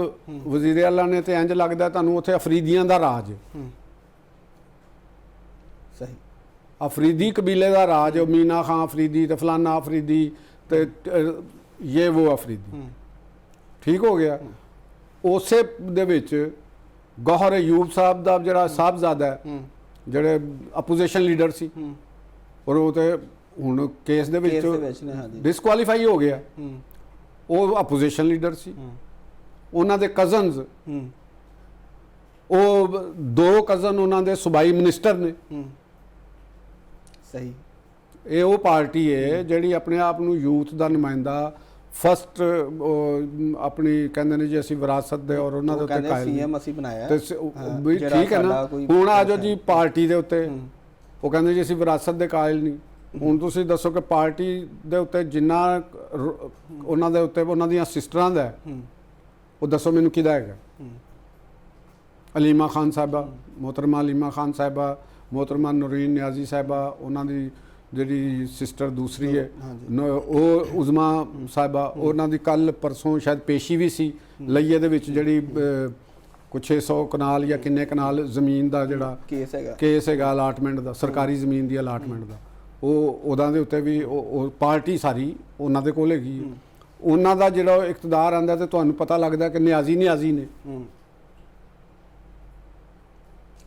ਵਜ਼ੀਰ ਆਲਾ ਨੇ, ਤੇ ਇੰਜ ਲੱਗਦਾ ਤੁਹਾਨੂੰ ਉੱਥੇ ਅਫਰੀਦੀਆਂ ਦਾ ਰਾਜ ਹੈ। ਸਹੀ, ਅਫਰੀਦੀ ਕਬੀਲੇ ਦਾ ਰਾਜ, ਮੀਨਾ ਖਾਂ ਅਫਰੀਦੀ ਤੇ ਫਲਾਨਾ ਅਫਰੀਦੀ ਤੇ ਇਹ ਉਹ ਅਫਰੀਦੀ। ਠੀਕ ਹੋ ਗਿਆ। ਉਸੇ ਦੇ ਵਿੱਚ ਗੌਹਰ ਅਯੂਬ ਸਾਹਿਬ ਦਾ ਜਿਹੜਾ ਸਾਹਿਬਜ਼ਾਦਾ ਹੈ, ਜਿਹੜੇ ਅਪੋਜੀਸ਼ਨ ਲੀਡਰ ਸੀ, ਔਰ ਉਹ ਤੇ ਹੁਣ ਕੇਸ ਦੇ ਵਿੱਚ ਡਿਸਕੁਆਲੀਫਾਈ ਹੋ ਗਿਆ। ਉਹ ਅਪੋਜੀਸ਼ਨ ਲੀਡਰ ਸੀ। ਉਹਨਾਂ ਦੇ ਕਜ਼ਨਸ, ਉਹ ਦੋ ਕਜ਼ਨ ਉਹਨਾਂ ਦੇ ਸੂਬਾਈ ਮਿਨਿਸਟਰ ਨੇ। ਸਹੀ, ਇਹ ਉਹ ਪਾਰਟੀ ਹੈ ਜਿਹੜੀ ਆਪਣੇ ਆਪ ਨੂੰ ਯੂਥ ਦਾ ਨੁਮਾਇੰਦਾ ਫਸਟ ਆਪਣੀ ਕਹਿੰਦੇ ਨੇ ਜੀ ਅਸੀਂ ਵਿਰਾਸਤ ਦੇ ਔਰ ਉਹਨਾਂ ਦੇ ਉੱਤੇ ਕਾਇਲ CM ਅਸੀਂ ਬਣਾਇਆ ਤੇ ਠੀਕ ਹੈ ਨਾ। ਹੁਣ ਆ ਜਾਓ ਜੀ ਪਾਰਟੀ ਦੇ ਉੱਤੇ, ਉਹ ਕਹਿੰਦੇ ਜੀ ਅਸੀਂ ਵਿਰਾਸਤ ਦੇ ਕਾਇਲ ਨਹੀਂ। ਹੁਣ ਤੁਸੀਂ ਦੱਸੋ ਕਿ ਪਾਰਟੀ ਦੇ ਉੱਤੇ ਜਿੰਨਾ ਉਹਨਾਂ ਦੇ ਉੱਤੇ ਉਹਨਾਂ ਦੀਆਂ ਸਿਸਟਰਾਂ ਦਾ ਉਹ ਦੱਸੋ ਮੈਨੂੰ ਕਿਹਦਾ ਹੈਗਾ? ਅਲੀਮਾ ਖਾਨ ਸਾਹਿਬਾ, ਮੋਹਤਰਮਾ ਅਲੀਮਾ ਖਾਨ ਸਾਹਿਬਾ, ਮੋਹਤਰਮਾ ਨੂਰੀਨ ਨਿਆਜ਼ੀ ਸਾਹਿਬਾ, ਉਹਨਾਂ ਦੀ ਜਿਹੜੀ ਸਿਸਟਰ ਦੂਸਰੀ ਹੈ ਉਹ ਉਜ਼ਮਾ ਸਾਹਿਬਾ, ਉਹਨਾਂ ਦੀ ਕੱਲ ਪਰਸੋਂ ਸ਼ਾਇਦ ਪੇਸ਼ੀ ਵੀ ਸੀ ਲਈਏ ਦੇ ਵਿੱਚ, ਜਿਹੜੀ ਕੁਛ 600 ਕਨਾਲ ਜਾਂ ਕਿੰਨੇ ਕਨਾਲ ਜ਼ਮੀਨ ਦਾ ਜਿਹੜਾ ਕੇਸ ਹੈਗਾ ਅਲਾਟਮੈਂਟ ਦਾ, ਸਰਕਾਰੀ ਜ਼ਮੀਨ ਦੀ ਅਲਾਟਮੈਂਟ ਦਾ, ਉਹ ਉਹਨਾਂ ਦੇ ਉੱਤੇ ਵੀ ਉਹ ਪਾਰਟੀ ਸਾਰੀ ਉਹਨਾਂ ਦੇ ਕੋਲ ਹੈਗੀ। ਉਹਨਾਂ ਦਾ ਜਿਹੜਾ ਇਕਤਦਾਰ ਆਉਂਦਾ ਤੇ ਤੁਹਾਨੂੰ ਪਤਾ ਲੱਗਦਾ ਕਿ ਨਿਆਜ਼ੀ ਨੇ।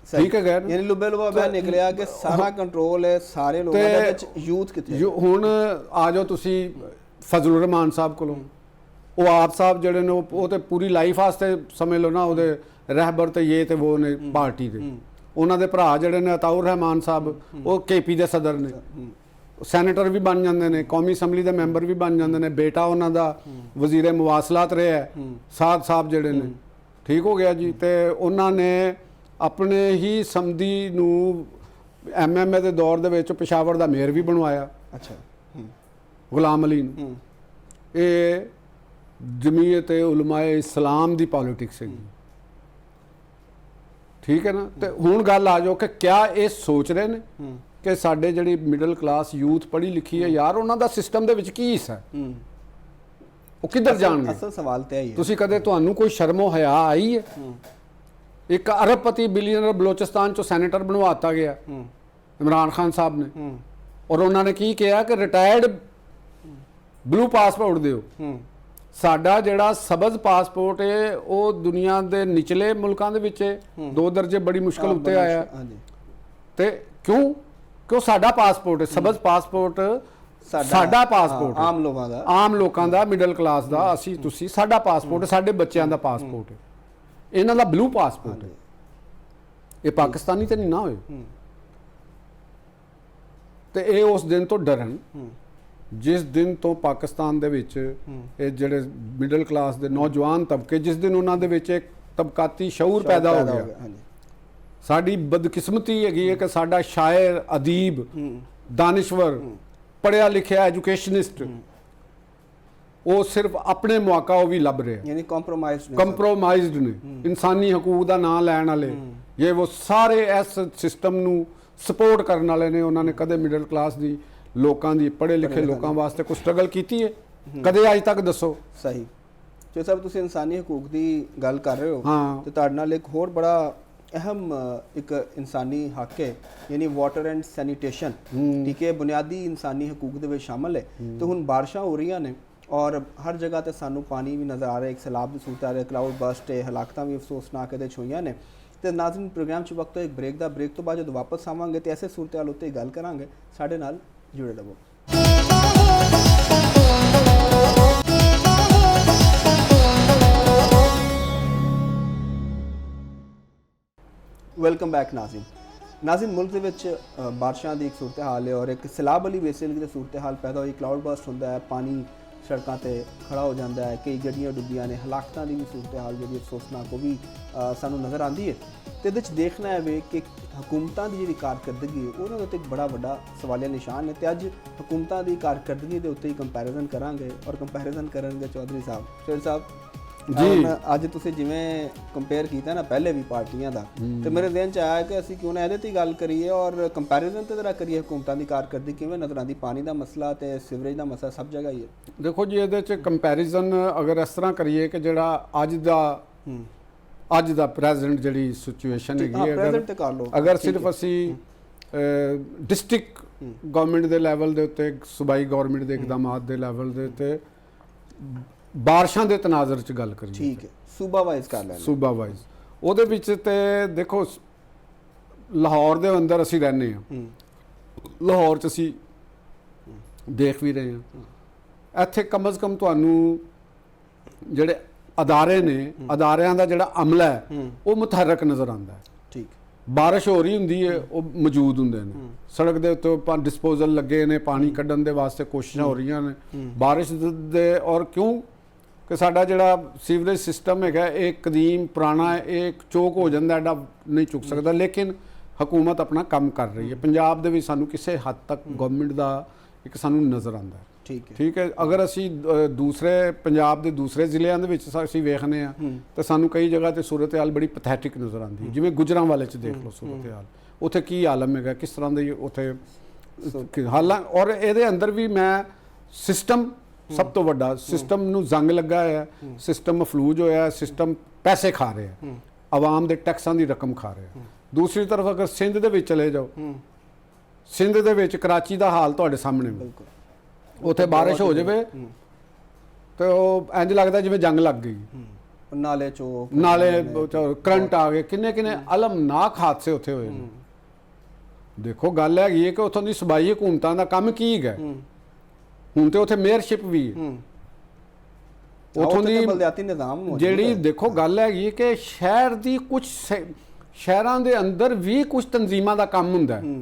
ਠੀਕ ਹੈ ਗੈਰ, ਯਾਨੀ ਲੁੱਬੇ ਲੁਬਾ ਨਿਕਲਿਆ ਕਿ ਸਾਰਾ ਕੰਟਰੋਲ ਹੈ ਸਾਰੇ ਲੋਕਾਂ ਦੇ ਵਿੱਚ, ਯੂਥ ਕਿੱਥੇ? ਹੁਣ ਆ ਜਾਓ ਤੁਸੀਂ ਫਜ਼ਲੁਰ ਰਹਿਮਾਨ ਸਾਹਿਬ ਕੋਲੋਂ, ਉਹ ਆਪ ਸਾਹਿਬ ਜਿਹੜੇ ਨੇ ਉਹ ਤੇ ਪੂਰੀ ਲਾਈਫ ਵਾਸਤੇ ਸਮਝ ਲਓ ਨਾ ਉਹਦੇ ਰਹਿਬਰ ਤੇ ਇਹ ਤੇ ਉਹ ਨੇ ਪਾਰਟੀ ਦੇ। ਉਹਨਾਂ ਦੇ ਭਰਾ ਜਿਹੜੇ ਨੇ ਅਤਾਉਰ ਰਹਿਮਾਨ ਸਾਹਿਬ, ਉਹ KP ਦੇ ਸਦਰ ਨੇ, ਸੈਨੇਟਰ ਵੀ ਬਣ ਜਾਂਦੇ ਨੇ, ਕੌਮੀ ਅਸੈਂਬਲੀ ਦੇ ਮੈਂਬਰ ਵੀ ਬਣ ਜਾਂਦੇ ਨੇ। ਬੇਟਾ ਉਹਨਾਂ ਦਾ ਵਜ਼ੀਰ ਮੁਵਾਸਲਾਤ ਰਿਹਾ ਸਾਦ ਸਾਹਿਬ ਜਿਹੜੇ ਨੇ। ਠੀਕ ਹੋ ਗਿਆ ਜੀ। ਤੇ ਉਹਨਾਂ ਨੇ ਆਪਣੇ ਹੀ ਸਮਦੀ ਨੂੰ MMA ਦੇ ਦੌਰ ਦੇ ਵਿੱਚ ਪਿਸ਼ਾਵਰ ਦਾ ਮੇਅਰ ਵੀ ਬਣਵਾਇਆ। ਅੱਛਾ, ਗੁਲਾਮ ਅਲੀ ਨੂੰ। ਇਹ ਜਮੀਅਤ ਉਲਮਾਏ ਇਸਲਾਮ ਦੀ ਪੋਲਿਟਿਕਸ ਹੈਗੀ। ਠੀਕ ਹੈ ਨਾ। ਤੇ ਹੁਣ ਗੱਲ ਆ ਜਾਓ ਕਿ ਕਿਆ ਇਹ ਸੋਚ ਰਹੇ ਨੇ ਕਿ ਸਾਡੇ ਜਿਹੜੀ ਮਿਡਲ ਕਲਾਸ ਯੂਥ ਪੜ੍ਹੀ ਲਿਖੀ ਹੈ ਯਾਰ, ਉਹਨਾਂ ਦਾ ਸਿਸਟਮ ਦੇ ਵਿੱਚ ਕੀ ਹਿੱਸਾ ਹੈ? ਉਹ ਕਿੱਧਰ ਜਾਣਗੇ? ਅਸਲ ਸਵਾਲ ਤੇ ਆਈ ਹੈ। ਤੁਸੀਂ ਕਦੇ ਤੁਹਾਨੂੰ ਕੋਈ ਸ਼ਰਮੋ ਹਯਾ ਆਈ ਹੈ? ਇੱਕ ਅਰਬਪਤੀ ਬਿਲੀਅਨਰ ਬਲੋਚਿਸਤਾਨ ਚੋਂ ਸੈਨੇਟਰ ਬਣਵਾਤਾ ਗਿਆ ਇਮਰਾਨ ਖਾਨ ਸਾਹਿਬ ਨੇ, ਔਰ ਉਹਨਾਂ ਨੇ ਕੀ ਕਿਹਾ ਕਿ ਰਿਟਾਇਰਡ ਬਲੂ ਪਾਸਪੋਰਟ ਦਿਓ। ਸਾਡਾ ਜਿਹੜਾ ਸਬਜ਼ ਪਾਸਪੋਰਟ ਹੈ ਉਹ ਦੁਨੀਆ ਦੇ ਨਿਚਲੇ ਮੁਲਕਾਂ ਦੇ ਵਿੱਚ 2 ਦਰਜੇ ਬੜੀ ਮੁਸ਼ਕਲ ਉੱਤੇ ਆਇਆ। ਤੇ ਕਿਉਂ ਸਾਡਾ ਪਾਸਪੋਰਟ ਹੈ ਸਬਜ਼ ਪਾਸਪੋਰਟ, ਸਾਡਾ ਪਾਸਪੋਰਟ ਆਮ ਲੋਕਾਂ ਦਾ ਮਿਡਲ ਕਲਾਸ ਦਾ, ਅਸੀਂ ਤੁਸੀਂ ਸਾਡਾ ਪਾਸਪੋਰਟ, ਸਾਡੇ ਬੱਚਿਆਂ ਦਾ ਪਾਸਪੋਰਟ ਹੈ, ਇਹਨਾਂ ਦਾ ਬਲੂ ਪਾਸਪੋਰਟ ਹੈ। ਇਹ ਪਾਕਿਸਤਾਨੀ ਤੇ ਨਹੀਂ ਨਾ ਹੋਏ। ਤੇ ਇਹ ਉਸ ਦਿਨ ਤੋਂ ਡਰਨ ਜਿਸ ਦਿਨ ਤੋਂ ਪਾਕਿਸਤਾਨ ਦੇ ਵਿੱਚ ਇਹ ਜਿਹੜੇ ਮਿਡਲ ਕਲਾਸ ਦੇ ਨੌਜਵਾਨ ਤਬਕੇ, ਜਿਸ ਦਿਨ ਉਹਨਾਂ ਦੇ ਵਿੱਚ ਇੱਕ ਤਬਕਾਤੀ ਸ਼ਊਰ ਪੈਦਾ ਹੋ ਗਿਆ। ਸਾਡੀ ਬਦਕਿਸਮਤੀ ਹੈਗੀ ਹੈ ਕਿ ਸਾਡਾ ਸ਼ਾਇਰ, ਅਦੀਬ, ਦਾਨਿਸ਼ਵਰ, ਪੜ੍ਹਿਆ ਲਿਖਿਆ ਐਜੂਕੇਸ਼ਨਿਸਟ, ਉਹ ਸਿਰਫ ਆਪਣੇ ਮੌਕਾ ਉਹ ਵੀ ਲੱਭ ਰਹੇ, ਯਾਨੀ ਕੰਪਰੋਮਾਈਜ਼ਡ ਨੇ, ਇਨਸਾਨੀ ਹਕੂਕ ਦਾ ਨਾਂ ਲੈਣ ਵਾਲੇ, ਇਹ ਉਹ ਸਾਰੇ ਇਸ ਸਿਸਟਮ ਨੂੰ ਸਪੋਰਟ ਕਰਨ ਵਾਲੇ ਨੇ। ਉਹਨਾਂ ਨੇ ਕਦੇ ਮਿਡਲ ਕਲਾਸ ਦੀ ਲੋਕਾਂ ਦੀ, ਪੜ੍ਹੇ ਲਿਖੇ ਲੋਕਾਂ ਵਾਸਤੇ ਕੋਈ ਸਟਰਗਲ ਕੀਤੀ ਹੈ? ਕਦੇ ਅੱਜ ਤੱਕ ਦੱਸੋ। ਸਹੀ। ਜੋ ਸਭ ਤੁਸੀਂ ਇਨਸਾਨੀ ਹਕੂਕ ਦੀ ਗੱਲ ਕਰ ਰਹੇ ਹੋ, ਹਾਂ, ਤੇ ਤੁਹਾਡੇ ਨਾਲ ਇੱਕ ਹੋਰ ਬੜਾ ਅਹਿਮ ਇੱਕ ਇਨਸਾਨੀ ਹੱਕ ਹੈ, ਯਾਨੀ ਵਾਟਰ ਐਂਡ ਸੈਨੀਟੇਸ਼ਨ। ਠੀਕ ਹੈ, ਬੁਨਿਆਦੀ ਇਨਸਾਨੀ ਹਕੂਕ ਦੇ ਵਿੱਚ ਸ਼ਾਮਲ ਹੈ। ਤੇ ਹੁਣ ਬਾਰਿਸ਼ਾਂ ਹੋ ਰਹੀਆਂ ਨੇ ਔਰ ਹਰ ਜਗ੍ਹਾ ਤੇ ਸਾਨੂੰ ਪਾਣੀ ਵੀ ਨਜ਼ਰ ਆ ਰਿਹਾ, ਇੱਕ ਸੈਲਾਬ ਦੀ ਸੂਰਤ ਆ ਰਹੀ, ਕਲਾਉਡ ਬਸਟ ਹੈ, ਹਲਾਕਤਾਂ ਵੀ ਅਫਸੋਸਨਾਕ ਇਹਦੇ 'ਚ ਹੋਈਆਂ ਨੇ। ਤੇ ਨਾਜ਼ਰੀਨ, ਪ੍ਰੋਗਰਾਮ 'ਚ ਵਕਤ ਇੱਕ ਬ੍ਰੇਕ ਤੋਂ ਬਾਅਦ ਜਦੋਂ ਵਾਪਸ ਆਵਾਂਗੇ ਤੇ ਐਸੇ ਸੂਰਤ ਹਾਲ ਉੱਤੇ ਗੱਲ ਕਰਾਂਗੇ। ਸਾਡੇ ਨਾਲ ਜੁੜੇ ਰਹੋ। ਵੈਲਕਮ ਬੈਕ ਨਾਜ਼ਰੀਨ, ਮੁਲਕ ਦੇ ਵਿੱਚ ਬਾਰਿਸ਼ਾਂ ਦੀ ਇੱਕ ਸੂਰਤ ਹਾਲ ਹੈ ਔਰ ਇੱਕ ਸੈਲਾਬ ਵਾਲੀ ਬੇਸਿਕਲੀ ਸੂਰਤ ਹਾਲ ਪੈਦਾ ਹੋਈ। ਕਲਾਉਡ ਬਸਟ ਹੁੰਦਾ ਹੈ, ਪਾਣੀ ਸੜਕਾਂ ਤੇ ਖੜਾ ਹੋ ਜਾਂਦਾ ਹੈ, ਕਈ ਗੱਡੀਆਂ ਡੁੱਬੀਆਂ ਨੇ, ਹਲਾਕਤਾਂ ਦੀ ਵੀ ਸੂਰਤ ਹਾਲ ਜਿਹੜੀ ਅਫਸੋਸਨਾਕ ਉਹ ਵੀ ਸਾਨੂੰ ਨਜ਼ਰ ਆਉਂਦੀ ਹੈ। ਤੇ ਇਹਦੇ 'ਚ ਦੇਖਣਾ ਹੈ ਵੇ ਕਿ ਹਕੂਮਤਾਂ ਦੀ ਜਿਹੜੀ ਕਾਰਕਰਦਗੀ ਹੈ ਉਹਨਾਂ ਦੇ ਉੱਤੇ ਇੱਕ ਬੜਾ ਵੱਡਾ ਸਵਾਲੀਆ ਨਿਸ਼ਾਨ ਹੈ। ਤੇ ਅੱਜ ਹਕੂਮਤਾਂ ਦੀ ਕਾਰਕਰਦਗੀ ਦੇ ਉੱਤੇ ਹੀ ਕੰਪੈਰੀਜ਼ਨ ਕਰਾਂਗੇ ਔਰ ਕੰਪੈਰੀਜ਼ਨ ਕਰਨਗੇ ਚੌਧਰੀ ਸਾਹਿਬ ਜੀ। ਅੱਜ ਤੁਸੀਂ ਜਿਵੇਂ ਕੰਪੇਅਰ ਕੀਤਾ ਨਾ ਪਹਿਲੇ ਵੀ ਪਾਰਟੀਆਂ ਦਾ, ਤੇ ਮੇਰੇ ਦਿਨ 'ਚ ਆਇਆ ਕਿ ਅਸੀਂ ਕਿਉਂ ਨਾ ਇਹਦੇ 'ਤੇ ਹੀ ਗੱਲ ਕਰੀਏ ਔਰ ਕੰਪੈਰੀਜ਼ਨ ਤੇ ਜ਼ਰਾ ਕਰੀਏ ਹਕੂਮਤਾਂ ਦੀ ਕਾਰਕਰਦਗੀ ਕਿਵੇਂ ਨਜ਼ਰ ਆਉਂਦੀ। ਪਾਣੀ ਦਾ ਮਸਲਾ ਤੇ ਸੀਵਰੇਜ ਦਾ ਮਸਲਾ ਸਭ ਜਗ੍ਹਾ ਹੀ ਹੈ। ਦੇਖੋ ਜੀ, ਇਹਦੇ 'ਚ ਕੰਪੈਰੀਜ਼ਨ ਅਗਰ ਇਸ ਤਰ੍ਹਾਂ ਕਰੀਏ ਕਿ ਜਿਹੜਾ ਅੱਜ ਦਾ ਪ੍ਰੈਜ਼ੈਂਟ ਜਿਹੜੀ ਸਿਚੁਏਸ਼ਨ ਹੈਗੀ ਹੈ, ਅਗਰ ਸਿਰਫ ਅਸੀਂ ਡਿਸਟ੍ਰਿਕਟ ਗਵਰਨਮੈਂਟ ਦੇ ਲੈਵਲ ਦੇ ਉੱਤੇ, ਸੂਬਾਈ ਗਵਰਨਮੈਂਟ ਦੇ ਇਕਦਾਮਾਤ ਦੇ ਲੈਵਲ ਦੇ ਉੱਤੇ ਬਾਰਿਸ਼ਾਂ ਦੇ ਤਨਾਜ਼ਰ 'ਚ ਗੱਲ ਕਰੀਏ, ਠੀਕ ਹੈ, ਸੂਬਾ ਵਾਈਜ਼ ਕਰ ਲੈਣਾ। ਸੂਬਾ ਵਾਈਜ਼ ਉਹਦੇ ਵਿੱਚ ਤੇ ਦੇਖੋ, ਲਾਹੌਰ ਦੇ ਅੰਦਰ ਅਸੀਂ ਰਹਿੰਦੇ ਹਾਂ, ਲਾਹੌਰ 'ਚ ਅਸੀਂ ਦੇਖ ਵੀ ਰਹੇ ਹਾਂ। ਇੱਥੇ ਕਮ ਅਜ਼ ਕਮ ਤੁਹਾਨੂੰ ਜਿਹੜੇ ਅਦਾਰੇ ਨੇ, ਅਦਾਰਿਆਂ ਦਾ ਜਿਹੜਾ ਅਮਲਾ ਹੈ ਉਹ ਮੁਤਹਰਕ ਨਜ਼ਰ ਆਉਂਦਾ ਹੈ। ਠੀਕ, ਬਾਰਿਸ਼ ਹੋ ਰਹੀ ਹੁੰਦੀ ਹੈ, ਉਹ ਮੌਜੂਦ ਹੁੰਦੇ ਨੇ ਸੜਕ ਦੇ ਉੱਤੇ, ਡਿਸਪੋਜ਼ਲ ਲੱਗੇ ਨੇ, ਪਾਣੀ ਕੱਢਣ ਦੇ ਵਾਸਤੇ ਕੋਸ਼ਿਸ਼ਾਂ ਹੋ ਰਹੀਆਂ ਨੇ ਬਾਰਿਸ਼ ਦੇ। ਔਰ ਕਿਉਂ ਕਿ ਸਾਡਾ ਜਿਹੜਾ ਸੀਵਰੇਜ ਸਿਸਟਮ ਹੈਗਾ ਇਹ ਕਦੀਮ ਪੁਰਾਣਾ ਹੈ, ਇਹ ਚੋਕ ਹੋ ਜਾਂਦਾ, ਐਡਾ ਨਹੀਂ ਚੁੱਕ ਸਕਦਾ। ਲੇਕਿਨ ਹਕੂਮਤ ਆਪਣਾ ਕੰਮ ਕਰ ਰਹੀ ਹੈ। ਪੰਜਾਬ ਦੇ ਵਿੱਚ ਸਾਨੂੰ ਕਿਸੇ ਹੱਦ ਤੱਕ ਗਵਰਨਮੈਂਟ ਦਾ ਇੱਕ ਸਾਨੂੰ ਨਜ਼ਰ ਆਉਂਦਾ ਹੈ। ਠੀਕ ਹੈ, ਅਗਰ ਅਸੀਂ ਦੂਸਰੇ ਪੰਜਾਬ ਦੇ ਦੂਸਰੇ ਜ਼ਿਲ੍ਹਿਆਂ ਦੇ ਵਿੱਚ ਅਸੀਂ ਵੇਖਦੇ ਹਾਂ ਤਾਂ ਸਾਨੂੰ ਕਈ ਜਗ੍ਹਾ ਤੇ ਸੂਰਤ ਹਾਲ ਬੜੀ ਪੈਥੈਟਿਕ ਨਜ਼ਰ ਆਉਂਦੀ ਹੈ। ਜਿਵੇਂ ਗੁਜਰਾਂਵਾਲੇ 'ਚ ਦੇਖ ਲਓ ਸੂਰਤ ਹਾਲ, ਉੱਥੇ ਕੀ ਆਲਮ ਹੈਗਾ, ਕਿਸ ਤਰ੍ਹਾਂ ਦੀ ਉੱਥੇ ਹਾਲਾਂ। ਔਰ ਇਹਦੇ ਅੰਦਰ ਵੀ ਮੈਂ ਸਿਸਟਮ, ਸਭ ਤੋਂ ਵੱਡਾ ਸਿਸਟਮ ਨੂੰ ਜ਼ੰਗ ਲੱਗਾ ਹੈ, ਸਿਸਟਮ ਮਫਲੂਜ ਹੋਇਆ, ਸਿਸਟਮ ਪੈਸੇ ਖਾ ਰਿਹਾ, ਆਵਾਮ ਦੇ ਟੈਕਸਾਂ ਦੀ ਰਕਮ ਖਾ ਰਿਹਾ। ਦੂਸਰੀ ਤਰਫ ਅਗਰ ਸਿੰਧ ਦੇ ਵਿੱਚ ਚਲੇ ਜਾਓ, ਸਿੰਧ ਦੇ ਵਿੱਚ ਕਰਾਚੀ ਦਾ ਹਾਲ ਤੁਹਾਡੇ ਸਾਹਮਣੇ, ਉੱਥੇ ਬਾਰਿਸ਼ ਹੋ ਜਾਵੇ ਤੇ ਉਹ ਇੰਜ ਲੱਗਦਾ ਜਿਵੇਂ ਜੰਗ ਲੱਗ ਗਈ, ਨਾਲੇ ਚੋਕ, ਨਾਲੇ ਕਰੰਟ ਆ ਗਏ, ਕਿੰਨੇ ਅਲਮਨਾਕ ਹਾਦਸੇ ਉੱਥੇ ਹੋਏ ਨੇ। ਦੇਖੋ ਗੱਲ ਹੈਗੀ ਹੈ ਕਿ ਉੱਥੋਂ ਦੀ ਸੂਬਾਈ ਹਕੂਮਤਾਂ ਦਾ ਕੰਮ ਕੀ ਹੈਗਾ। ਹੁਣ ਤੇ ਉੱਥੇ ਮੇਅਰਸ਼ਿਪ ਵੀ ਹੈ, ਉੱਥੋਂ ਦੀ ਬਲਦਿਆਤੀ ਨਿਜ਼ਾਮ ਜਿਹੜੀ। ਦੇਖੋ ਗੱਲ ਹੈਗੀ ਹੈ ਕਿ ਸ਼ਹਿਰ ਦੀ ਕੁਝ ਸ਼ਹਿਰਾਂ ਦੇ ਅੰਦਰ ਵੀ ਕੁਝ ਤਨਜ਼ੀਮਾਂ ਦਾ ਕੰਮ ਹੁੰਦਾ ਹੈ।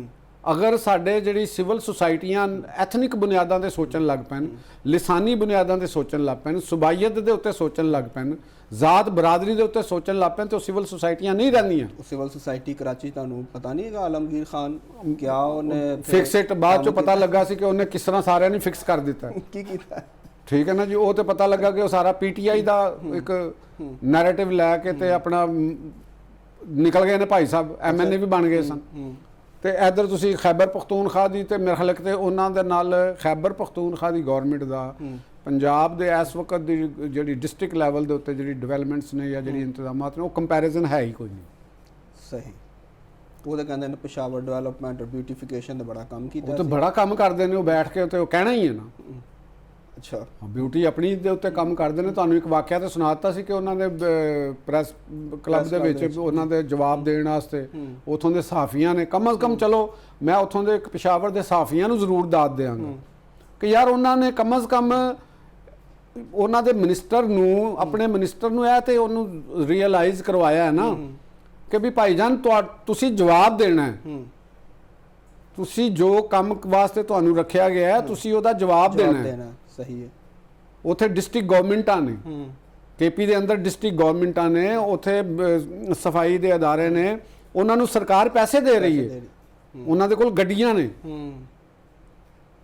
ਅਗਰ ਸਾਡੇ ਜਿਹੜੀ ਸਿਵਲ ਸੁਸਾਇਟੀਆਂ ਐਥਨਿਕ ਬੁਨਿਆਦਾਂ ਤੇ ਸੋਚਣ ਲੱਗ ਪੈਣ, ਲਿਸਾਨੀ ਬੁਨਿਆਦਾਂ ਤੇ ਸੋਚਣ ਲੱਗ ਪੈਣ, ਸੁਬਾਈਅਤ ਦੇ ਉੱਤੇ ਸੋਚਣ ਲੱਗ ਪੈਣ, ਜ਼ਾਤ ਬਰਾਦਰੀ ਦੇ ਉੱਤੇ ਸੋਚਣ ਲੱਗ ਪੈਣ, ਤੇ ਉਹ ਸਿਵਲ ਸੁਸਾਇਟੀਆਂ ਨਹੀਂ ਰਹਿੰਦੀਆਂ। ਸਿਵਲ ਸੁਸਾਇਟੀ ਕਰਾਚੀ, ਤੁਹਾਨੂੰ ਪਤਾ ਨਹੀਂ ਹੈਗਾ ਆਲਮਗੀਰ ਖਾਨ ਕਿਆ ਉਹਨੇ ਫਿਕਸ ਇਟ ਬਾਅਦ ਚੋਂ ਪਤਾ ਲੱਗਾ ਸੀ ਕਿ ਉਹਨੇ ਕਿਸ ਤਰ੍ਹਾਂ ਸਾਰਿਆਂ ਨੂੰ ਫਿਕਸ ਕਰ ਦਿੱਤਾ। ਕੀ ਕੀਤਾ? ਠੀਕ ਹੈ ਨਾ ਜੀ। ਉਹ ਤੇ ਪਤਾ ਲੱਗਾ ਕਿ ਉਹ ਸਾਰਾ ਪੀਟੀਆਈ ਦਾ ਇੱਕ ਨੈਰੇਟਿਵ ਲੈ ਕੇ ਤੇ ਆਪਣਾ ਨਿਕਲ ਗਏ ਨੇ ਭਾਈ ਸਾਹਿਬ, ਐਮਐਨਏ ਵੀ ਬਣ ਗਏ ਸਨ। ਤੇ ਇੱਧਰ ਤੁਸੀਂ ਖੈਬਰ ਪਖਤੂਨਖਵਾ ਦੀ ਤੇ ਮੇਰੇ ਖਿਆਲ ਤੇ ਉਹਨਾਂ ਦੇ ਨਾਲ ਖੈਬਰ ਪਖਤੂਨਖਵਾ ਦੀ ਗਵਰਨਮੈਂਟ ਦਾ ਪੰਜਾਬ ਦੇ ਇਸ ਵਕਤ ਦੀ ਜਿਹੜੀ ਡਿਸਟ੍ਰਿਕਟ ਲੈਵਲ ਦੇ ਉੱਤੇ ਜਿਹੜੀ ਡਿਵੈਲਪਮੈਂਟਸ ਨੇ ਜਾਂ ਜਿਹੜੀ ਇੰਤਜ਼ਾਮਾਤ ਨੇ ਉਹ ਕੰਪੈਰੀਜ਼ਨ ਹੈ ਹੀ ਕੋਈ ਨਹੀਂ। ਸਹੀ। ਉਹ ਤਾਂ ਕਹਿੰਦੇ ਨੇ ਪਿਸ਼ਾਵਰ ਡਿਵੈਲਪਮੈਂਟ ਔਰ ਬਿਊਟੀਫਿਕੇਸ਼ਨ ਦਾ ਬੜਾ ਕੰਮ ਕੀਤਾ। ਉਹ ਤਾਂ ਬੜਾ ਕੰਮ ਕਰਦੇ ਨੇ, ਉਹ ਬੈਠ ਕੇ ਤੇ ਉਹ ਕਹਿਣਾ ਹੀ ਹੈ ਨਾ। ਅੱਛਾ, ਬਿਊਟੀ ਆਪਣੀ ਦੇ ਉੱਤੇ ਕੰਮ ਕਰਦੇ ਨੇ। ਤੁਹਾਨੂੰ ਇੱਕ ਵਾਕਿਆ ਤਾਂ ਸੁਣਾ ਦਿੱਤਾ ਸੀ ਕਿ ਉਹਨਾਂ ਦੇ ਪ੍ਰੈਸ ਕਲੱਬ ਦੇ ਵਿੱਚ ਉਹਨਾਂ ਦੇ ਜਵਾਬ ਦੇਣ ਵਾਸਤੇ ਉਥੋਂ ਦੇ ਸਾਫੀਆਂ ਨੇ ਕਮ ਅਜ਼ ਕਮ, ਚਲੋ ਮੈਂ ਉਥੋਂ ਦੇ ਇੱਕ ਪਿਸ਼ਾਵਰ ਦੇ ਸਾਫੀਆਂ ਨੂੰ ਜ਼ਰੂਰ ਦਾਦ ਦਿਆਂਗਾ ਕਿ ਯਾਰ ਉਹਨਾਂ ਨੇ ਕਮ ਅਜ਼ ਕਮ ਉਹਨਾਂ ਦੇ ਮਿਨਿਸਟਰ ਨੂੰ, ਆਪਣੇ ਮਿਨਿਸਟਰ ਨੂੰ ਇਹ ਤੇ ਉਹਨੂੰ ਰੀਅਲਾਈਜ਼ ਕਰਵਾਇਆ ਹੈ ਨਾ ਕਿ ਵੀ ਭਾਈਜਾਨ ਤੁਸੀਂ ਜਵਾਬ ਦੇਣਾ ਹੈ, ਤੁਸੀਂ ਜੋ ਕੰਮ ਵਾਸਤੇ ਤੁਹਾਨੂੰ ਰੱਖਿਆ ਗਿਆ ਹੈ ਤੁਸੀਂ ਉਹਦਾ ਜਵਾਬ ਦੇਣਾ ਹੈ। ਸਹੀ ਹੈ। ਉੱਥੇ ਡਿਸਟ੍ਰਿਕਟ ਗਵਰਨਮੈਂਟਾਂ ਨੇ, ਕੇਪੀ ਦੇ ਅੰਦਰ ਡਿਸਟ੍ਰਿਕਟ ਗਵਰਨਮੈਂਟਾਂ ਨੇ, ਉੱਥੇ ਸਫਾਈ ਦੇ ਅਦਾਰੇ ਨੇ, ਉਹਨਾਂ ਨੂੰ ਸਰਕਾਰ ਪੈਸੇ ਦੇ ਰਹੀ ਹੈ, ਉਹਨਾਂ ਦੇ ਕੋਲ ਗੱਡੀਆਂ ਨੇ।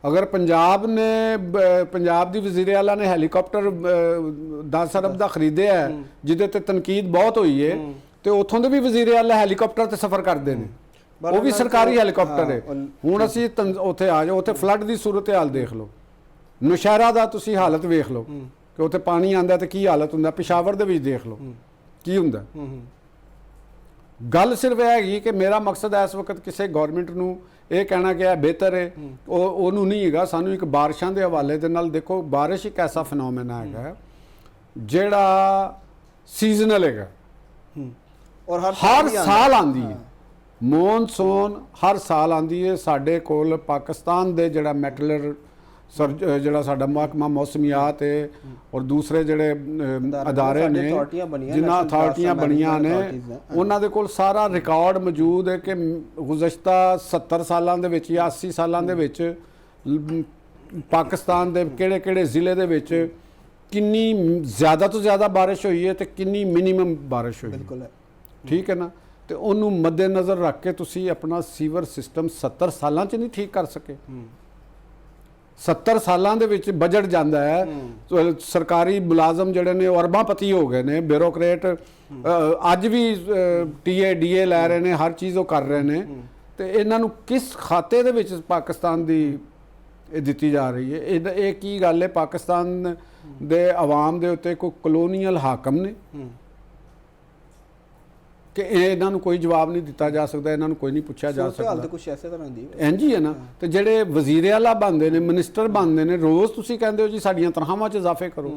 ਅਗਰ ਪੰਜਾਬ ਦੀ ਵਜ਼ੀਰ ਆਲਾ ਨੇ ਹੈਲੀਕਾਪਟਰ 10 ਅਰਬ ਦਾ ਖਰੀਦਿਆ ਹੈ ਜਿਹਦੇ ਤੇ ਤਨਕੀਦ ਬਹੁਤ ਹੋਈ ਹੈ, ਤੇ ਉੱਥੋਂ ਦੇ ਵੀ ਵਜ਼ੀਰ ਆਲਾ ਹੈਲੀਕਾਪਟਰ ਤੇ ਸਫ਼ਰ ਕਰਦੇ ਨੇ, ਉਹ ਵੀ ਸਰਕਾਰੀ ਹੈਲੀਕਾਪਟਰ ਹੈ। ਹੁਣ ਅਸੀਂ ਉੱਥੇ ਆ ਜਾਓ, ਉੱਥੇ ਫਲੱਡ ਦੀ ਸੂਰਤ ਹਾਲ ਦੇਖ ਲਓ, ਨੌਸ਼ਹਿਰਾ ਦਾ ਤੁਸੀਂ ਹਾਲਤ ਵੇਖ ਲਓ ਕਿ ਉੱਥੇ ਪਾਣੀ ਆਂਦਾ ਤੇ ਕੀ ਹਾਲਤ ਹੁੰਦਾ, ਪਿਸ਼ਾਵਰ ਦੇ ਵਿੱਚ ਦੇਖ ਲਓ ਕੀ ਹੁੰਦਾ। ਗੱਲ ਸਿਰਫ ਇਹ ਹੈਗੀ ਕਿ ਮੇਰਾ ਮਕਸਦ ਇਸ ਵਕਤ ਕਿਸੇ ਗਵਰਨਮੈਂਟ ਨੂੰ ਇਹ ਕਹਿਣਾ ਕਿ ਇਹ ਬਿਹਤਰ ਹੈ, ਉਹਨੂੰ ਨਹੀਂ ਹੈਗਾ। ਸਾਨੂੰ ਇੱਕ ਬਾਰਿਸ਼ਾਂ ਦੇ ਹਵਾਲੇ ਦੇ ਨਾਲ ਦੇਖੋ, ਬਾਰਿਸ਼ ਇੱਕ ਐਸਾ ਫੈਨੋਮੇਨਾ ਹੈਗਾ ਜਿਹੜਾ ਸੀਜ਼ਨਲ ਹੈਗਾ ਔਰ ਹਰ ਸਾਲ ਆਂਦੀ ਹੈ। ਮੌਨਸੂਨ ਹਰ ਸਾਲ ਆਂਦੀ ਹੈ। ਸਾਡੇ ਕੋਲ ਪਾਕਿਸਤਾਨ ਦੇ ਜਿਹੜਾ ਮੈਟਲਰ ਜਿਹੜਾ ਸਾਡਾ ਮਹਿਕਮਾ ਮੌਸਮੀਆਤ ਹੈ ਔਰ ਦੂਸਰੇ ਜਿਹੜੇ ਅਦਾਰੇ ਨੇ ਜਿਨ੍ਹਾਂ ਅਥਾਰਟੀਆਂ ਬਣੀਆਂ ਨੇ, ਉਹਨਾਂ ਦੇ ਕੋਲ ਸਾਰਾ ਰਿਕਾਰਡ ਮੌਜੂਦ ਹੈ ਕਿ ਗੁਜ਼ਸ਼ਤਾ 70 ਸਾਲਾਂ ਦੇ ਵਿੱਚ ਜਾਂ 80 ਸਾਲਾਂ ਦੇ ਵਿੱਚ ਪਾਕਿਸਤਾਨ ਦੇ ਕਿਹੜੇ ਕਿਹੜੇ ਜ਼ਿਲ੍ਹੇ ਦੇ ਵਿੱਚ ਕਿੰਨੀ ਜ਼ਿਆਦਾ ਤੋਂ ਜ਼ਿਆਦਾ ਬਾਰਿਸ਼ ਹੋਈ ਹੈ ਤੇ ਕਿੰਨੀ ਮਿਨੀਮਮ ਬਾਰਿਸ਼ ਹੋਈ ਹੈ। ਬਿਲਕੁਲ, ਠੀਕ ਹੈ ਨਾ। ਤੇ ਉਹਨੂੰ ਮੱਦੇਨਜ਼ਰ ਰੱਖ ਕੇ ਤੁਸੀਂ ਆਪਣਾ ਸੀਵਰ ਸਿਸਟਮ 70 ਸਾਲਾਂ 'ਚ ਨਹੀਂ ਠੀਕ ਕਰ ਸਕੇ। 70 ਸਾਲਾਂ ਦੇ ਵਿੱਚ ਬਜਟ ਜਾਂਦਾ ਹੈ, ਸਰਕਾਰੀ ਮੁਲਾਜ਼ਮ ਜਿਹੜੇ ਨੇ ਉਹ ਅਰਬਾਂਪਤੀ ਹੋ ਗਏ ਨੇ, ਬਿਊਰੋਕਰੇਟ ਅੱਜ ਵੀ ਡੀਏ ਲੈ ਰਹੇ ਨੇ, ਹਰ ਚੀਜ਼ ਉਹ ਕਰ ਰਹੇ ਨੇ। ਤੇ ਇਹਨਾਂ ਨੂੰ ਕਿਸ ਖਾਤੇ ਦੇ ਵਿੱਚ ਪਾਕਿਸਤਾਨ ਦੀ ਇਹ ਦਿੱਤੀ ਜਾ ਰਹੀ ਹੈ? ਇਹ ਕੀ ਗੱਲ ਹੈ? ਪਾਕਿਸਤਾਨ ਦੇ ਆਵਾਮ ਦੇ ਉੱਤੇ ਕੋਈ ਕਲੋਨੀਅਲ ਹਾਕਮ ਨੇ ਕਿ ਇਹਨਾਂ ਨੂੰ ਕੋਈ ਜਵਾਬ ਨਹੀਂ ਦਿੱਤਾ ਜਾ ਸਕਦਾ, ਇਹਨਾਂ ਨੂੰ ਕੋਈ ਨਹੀਂ ਪੁੱਛਿਆ ਜਾ ਸਕਦਾ। ਤੇ ਕੁਝ ਐਸੇ ਤਰ੍ਹਾਂ ਦੀ ਇੰਝ ਹੀ ਹੈ ਨਾ। ਤੇ ਜਿਹੜੇ ਵਜ਼ੀਰ ਆਲਾ ਬਣਦੇ ਨੇ, ਮਿਨਿਸਟਰ ਬਣਦੇ ਨੇ, ਰੋਜ਼ ਤੁਸੀਂ ਕਹਿੰਦੇ ਹੋ ਜੀ ਸਾਡੀਆਂ ਤਨਖਾਹਾਂ 'ਚ ਇਜ਼ਾਫੇ ਕਰੋ।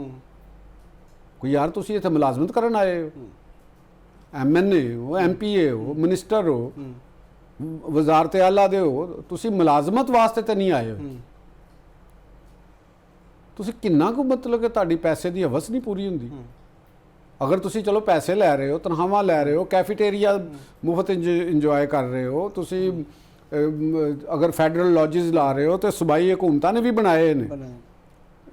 ਕੋਈ ਯਾਰ ਤੁਸੀਂ ਇੱਥੇ ਮੁਲਾਜ਼ਮਤ ਕਰਨ ਆਏ ਹੋ, ਐਮਐਨਏ ਹੋ, ਐਮਪੀਏ ਹੋ, ਮਿਨਿਸਟਰ ਹੋ, ਵਜ਼ਾਰਤ ਆਲਾ ਦੇ ਹੋ, ਤੁਸੀਂ ਮੁਲਾਜ਼ਮਤ ਵਾਸਤੇ ਤੇ ਨਹੀਂ ਆਏ ਹੋ। ਤੁਸੀਂ ਕਿੰਨਾ ਕੁ ਮਤਲਬ ਕਿ ਤੁਹਾਡੀ ਪੈਸੇ ਦੀ ਹਵਸ ਨਹੀਂ ਪੂਰੀ ਹੁੰਦੀ। ਅਗਰ ਤੁਸੀਂ ਚਲੋ ਪੈਸੇ ਲੈ ਰਹੇ ਹੋ, ਤਨਖਾਹਾਂ ਲੈ ਰਹੇ ਹੋ, ਕੈਫੇਟੇਰੀਆ ਮੁਫਤ ਇੰਜੋਏ ਕਰ ਰਹੇ ਹੋ, ਤੁਸੀਂ ਅਗਰ ਫੈਡਰਲ ਲੌਜਿਸ ਲਾ ਰਹੇ ਹੋ ਤੇ ਸੂਬਾਈ ਹਕੂਮਤਾਂ ਨੇ ਵੀ ਬਣਾਏ ਨੇ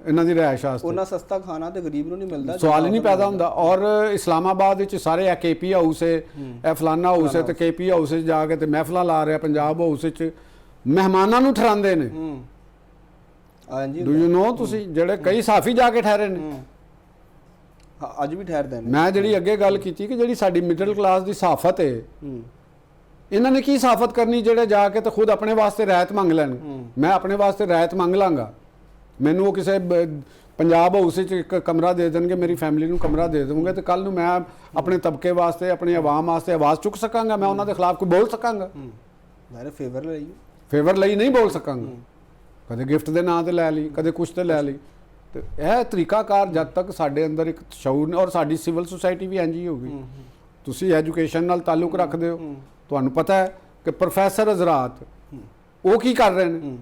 ਇਹਨਾਂ ਦੀ ਰਿਹਾਇਸ਼ ਵਾਸਤੇ। ਉਹਨਾਂ ਸਸਤਾ ਖਾਣਾ ਤੇ ਗਰੀਬ ਨੂੰ ਨਹੀਂ ਮਿਲਦਾ, ਸਵਾਲ ਹੀ ਨਹੀਂ ਪੈਦਾ ਹੁੰਦਾ। ਔਰ ਇਸਲਾਮਾਬਾਦ ਵਿੱਚ ਸਾਰੇ ਇਹ ਕੇਪੀ ਹਾਊਸ ਹੈ, ਇਹ ਫਲਾਨਾ ਹਾਊਸ ਹੈ, ਤੇ ਕੇਪੀ ਹਾਊਸ 'ਚ ਜਾ ਕੇ ਤੇ ਮਹਿਫਲਾਂ ਲਾ ਰਿਹਾ, ਪੰਜਾਬ ਹਾਊਸ 'ਚ ਮਹਿਮਾਨਾਂ ਨੂੰ ਠਹਿਰਾਉਂਦੇ ਨੇ। ਡੂ ਯੂ ਨੋ ਤੁਸੀਂ ਜਿਹੜੇ ਕਈ ਸਾਫੀ ਜਾ ਕੇ ਠਹਿਰੇ ਨੇ, ਅੱਜ ਵੀ ਠਹਿਰਦੇ ਨੇ। ਮੈਂ ਜਿਹੜੀ ਅੱਗੇ ਗੱਲ ਕੀਤੀ ਕਿ ਜਿਹੜੀ ਸਾਡੀ ਮਿਡਲ ਕਲਾਸ ਦੀ ਸਾਫਤ ਹੈ, ਇਹਨਾਂ ਨੇ ਕੀ ਸਾਫਤ ਕਰਨੀ ਜਿਹੜੇ ਜਾ ਕੇ ਤੇ ਖੁਦ ਆਪਣੇ ਵਾਸਤੇ ਰਾਇਤ ਮੰਗ ਲੈਣ। ਮੈਂ ਆਪਣੇ ਵਾਸਤੇ ਰਾਇਤ ਮੰਗ ਲਾਂਗਾ, ਮੈਨੂੰ ਉਹ ਕਿਸੇ ਪੰਜਾਬ ਹਾਊਸ 'ਚ ਇੱਕ ਕਮਰਾ ਦੇ ਦੇਣਗੇ, ਮੇਰੀ ਫੈਮਿਲੀ ਨੂੰ ਕਮਰਾ ਦੇ ਦੇਵਾਂਗੇ, ਤੇ ਕੱਲ ਨੂੰ ਮੈਂ ਆਪਣੇ ਤਬਕੇ ਵਾਸਤੇ, ਆਪਣੀ ਆਵਾਮ ਵਾਸਤੇ ਆਵਾਜ਼ ਚੁੱਕ ਸਕਾਂਗਾ, ਮੈਂ ਉਹਨਾਂ ਦੇ ਖਿਲਾਫ ਕੋਈ ਬੋਲ ਸਕਾਂਗਾ। ਫੇਵਰ ਲਈ ਨਹੀਂ ਬੋਲ ਸਕਾਂਗਾ। ਕਦੇ ਗਿਫਟ ਦੇ ਨਾਂ ਤੇ ਲੈ ਲਈ, ਕਦੇ ਕੁਛ ਤੇ ਲੈ ਲਈ। ਤੇ ਇਹ ਤਰੀਕਾਕਾਰ ਜਦ ਤੱਕ ਸਾਡੇ ਅੰਦਰ ਇੱਕ ਸ਼ਊਰ, ਔਰ ਸਾਡੀ ਸਿਵਲ ਸੁਸਾਇਟੀ ਵੀ ਇੰਝ ਹੀ ਹੋ ਗਈ। ਤੁਸੀਂ ਐਜੂਕੇਸ਼ਨ ਨਾਲ ਤਾਲੁਕ ਰੱਖਦੇ ਹੋ, ਤੁਹਾਨੂੰ ਪਤਾ ਹੈ ਕਿ ਪ੍ਰੋਫੈਸਰ ਹਜ਼ਰਾਤ ਉਹ ਕੀ ਕਰ ਰਹੇ ਨੇ,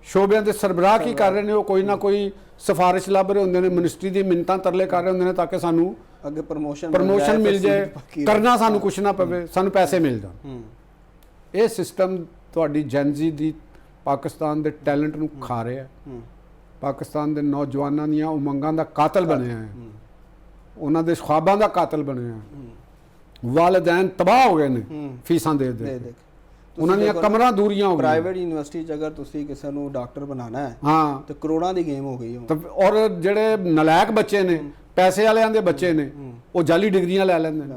ਸ਼ੋਬਿਆਂ ਦੇ ਸਰਬਰਾਹ ਕੀ ਕਰ ਰਹੇ ਨੇ, ਉਹ ਕੋਈ ਨਾ ਕੋਈ ਸਿਫਾਰਿਸ਼ ਲੱਭ ਰਹੇ ਹੁੰਦੇ ਨੇ, ਮਿਨਿਸਟਰੀ ਦੀ ਮਿੰਨਤਾਂ ਤਰਲੇ ਕਰ ਰਹੇ ਹੁੰਦੇ ਨੇ ਤਾਂ ਕਿ ਸਾਨੂੰ ਅੱਗੇ ਪ੍ਰਮੋਸ਼ਨ ਮਿਲ ਜਾਏ, ਕਰਨਾ ਸਾਨੂੰ ਕੁਛ ਨਾ ਪਵੇ, ਸਾਨੂੰ ਪੈਸੇ ਮਿਲ ਜਾਣ। ਇਹ ਸਿਸਟਮ ਤੁਹਾਡੀ ਜੈਨਜ਼ੀ ਦੀ ਪਾਕਿਸਤਾਨ ਦੇ ਟੈਲੈਂਟ ਨੂੰ ਖਾ ਰਿਹਾ, ਪਾਕਿਸਤਾਨ ਦੇ ਨੌਜਵਾਨਾਂ ਦੀਆਂ ਉਮੰਗਾਂ ਦਾ ਕਾਤਲ ਬਣਿਆ ਹੈ, ਉਹਨਾਂ ਦੇ ख्वाबां ਦਾ ਕਾਤਲ ਬਣਿਆ ਹੈ। ਵਾਲਿदैन ਤਬਾਹ ਹੋ ਗਏ ਨੇ ਫੀਸਾਂ ਦੇ ਦੇ। ਉਹਨਾਂ ਦੀਆਂ ਕਮਰਾਂ ਦੂਰੀਆਂ ਹੋ ਗਈਆਂ। ਪ੍ਰਾਈਵੇਟ ਯੂਨੀਵਰਸਿਟੀ 'ਚ ਅਗਰ ਤੁਸੀਂ ਕਿਸੇ ਨੂੰ ਡਾਕਟਰ ਬਣਾਉਣਾ ਹੈ ਹਾਂ ਤੇ ਕਰੋੜਾਂ ਦੀ ਗੇਮ ਹੋ ਗਈ ਹੁਣ। ਤਾਂ ਔਰ ਜਿਹੜੇ ਨਲਾਇਕ ਬੱਚੇ ਨੇ, ਪੈਸੇ ਵਾਲਿਆਂ ਦੇ ਬੱਚੇ ਨੇ, ਉਹ ਜਾਲੀ ਡਿਗਰੀਆਂ ਲੈ ਲੈਂਦੇ ਨੇ।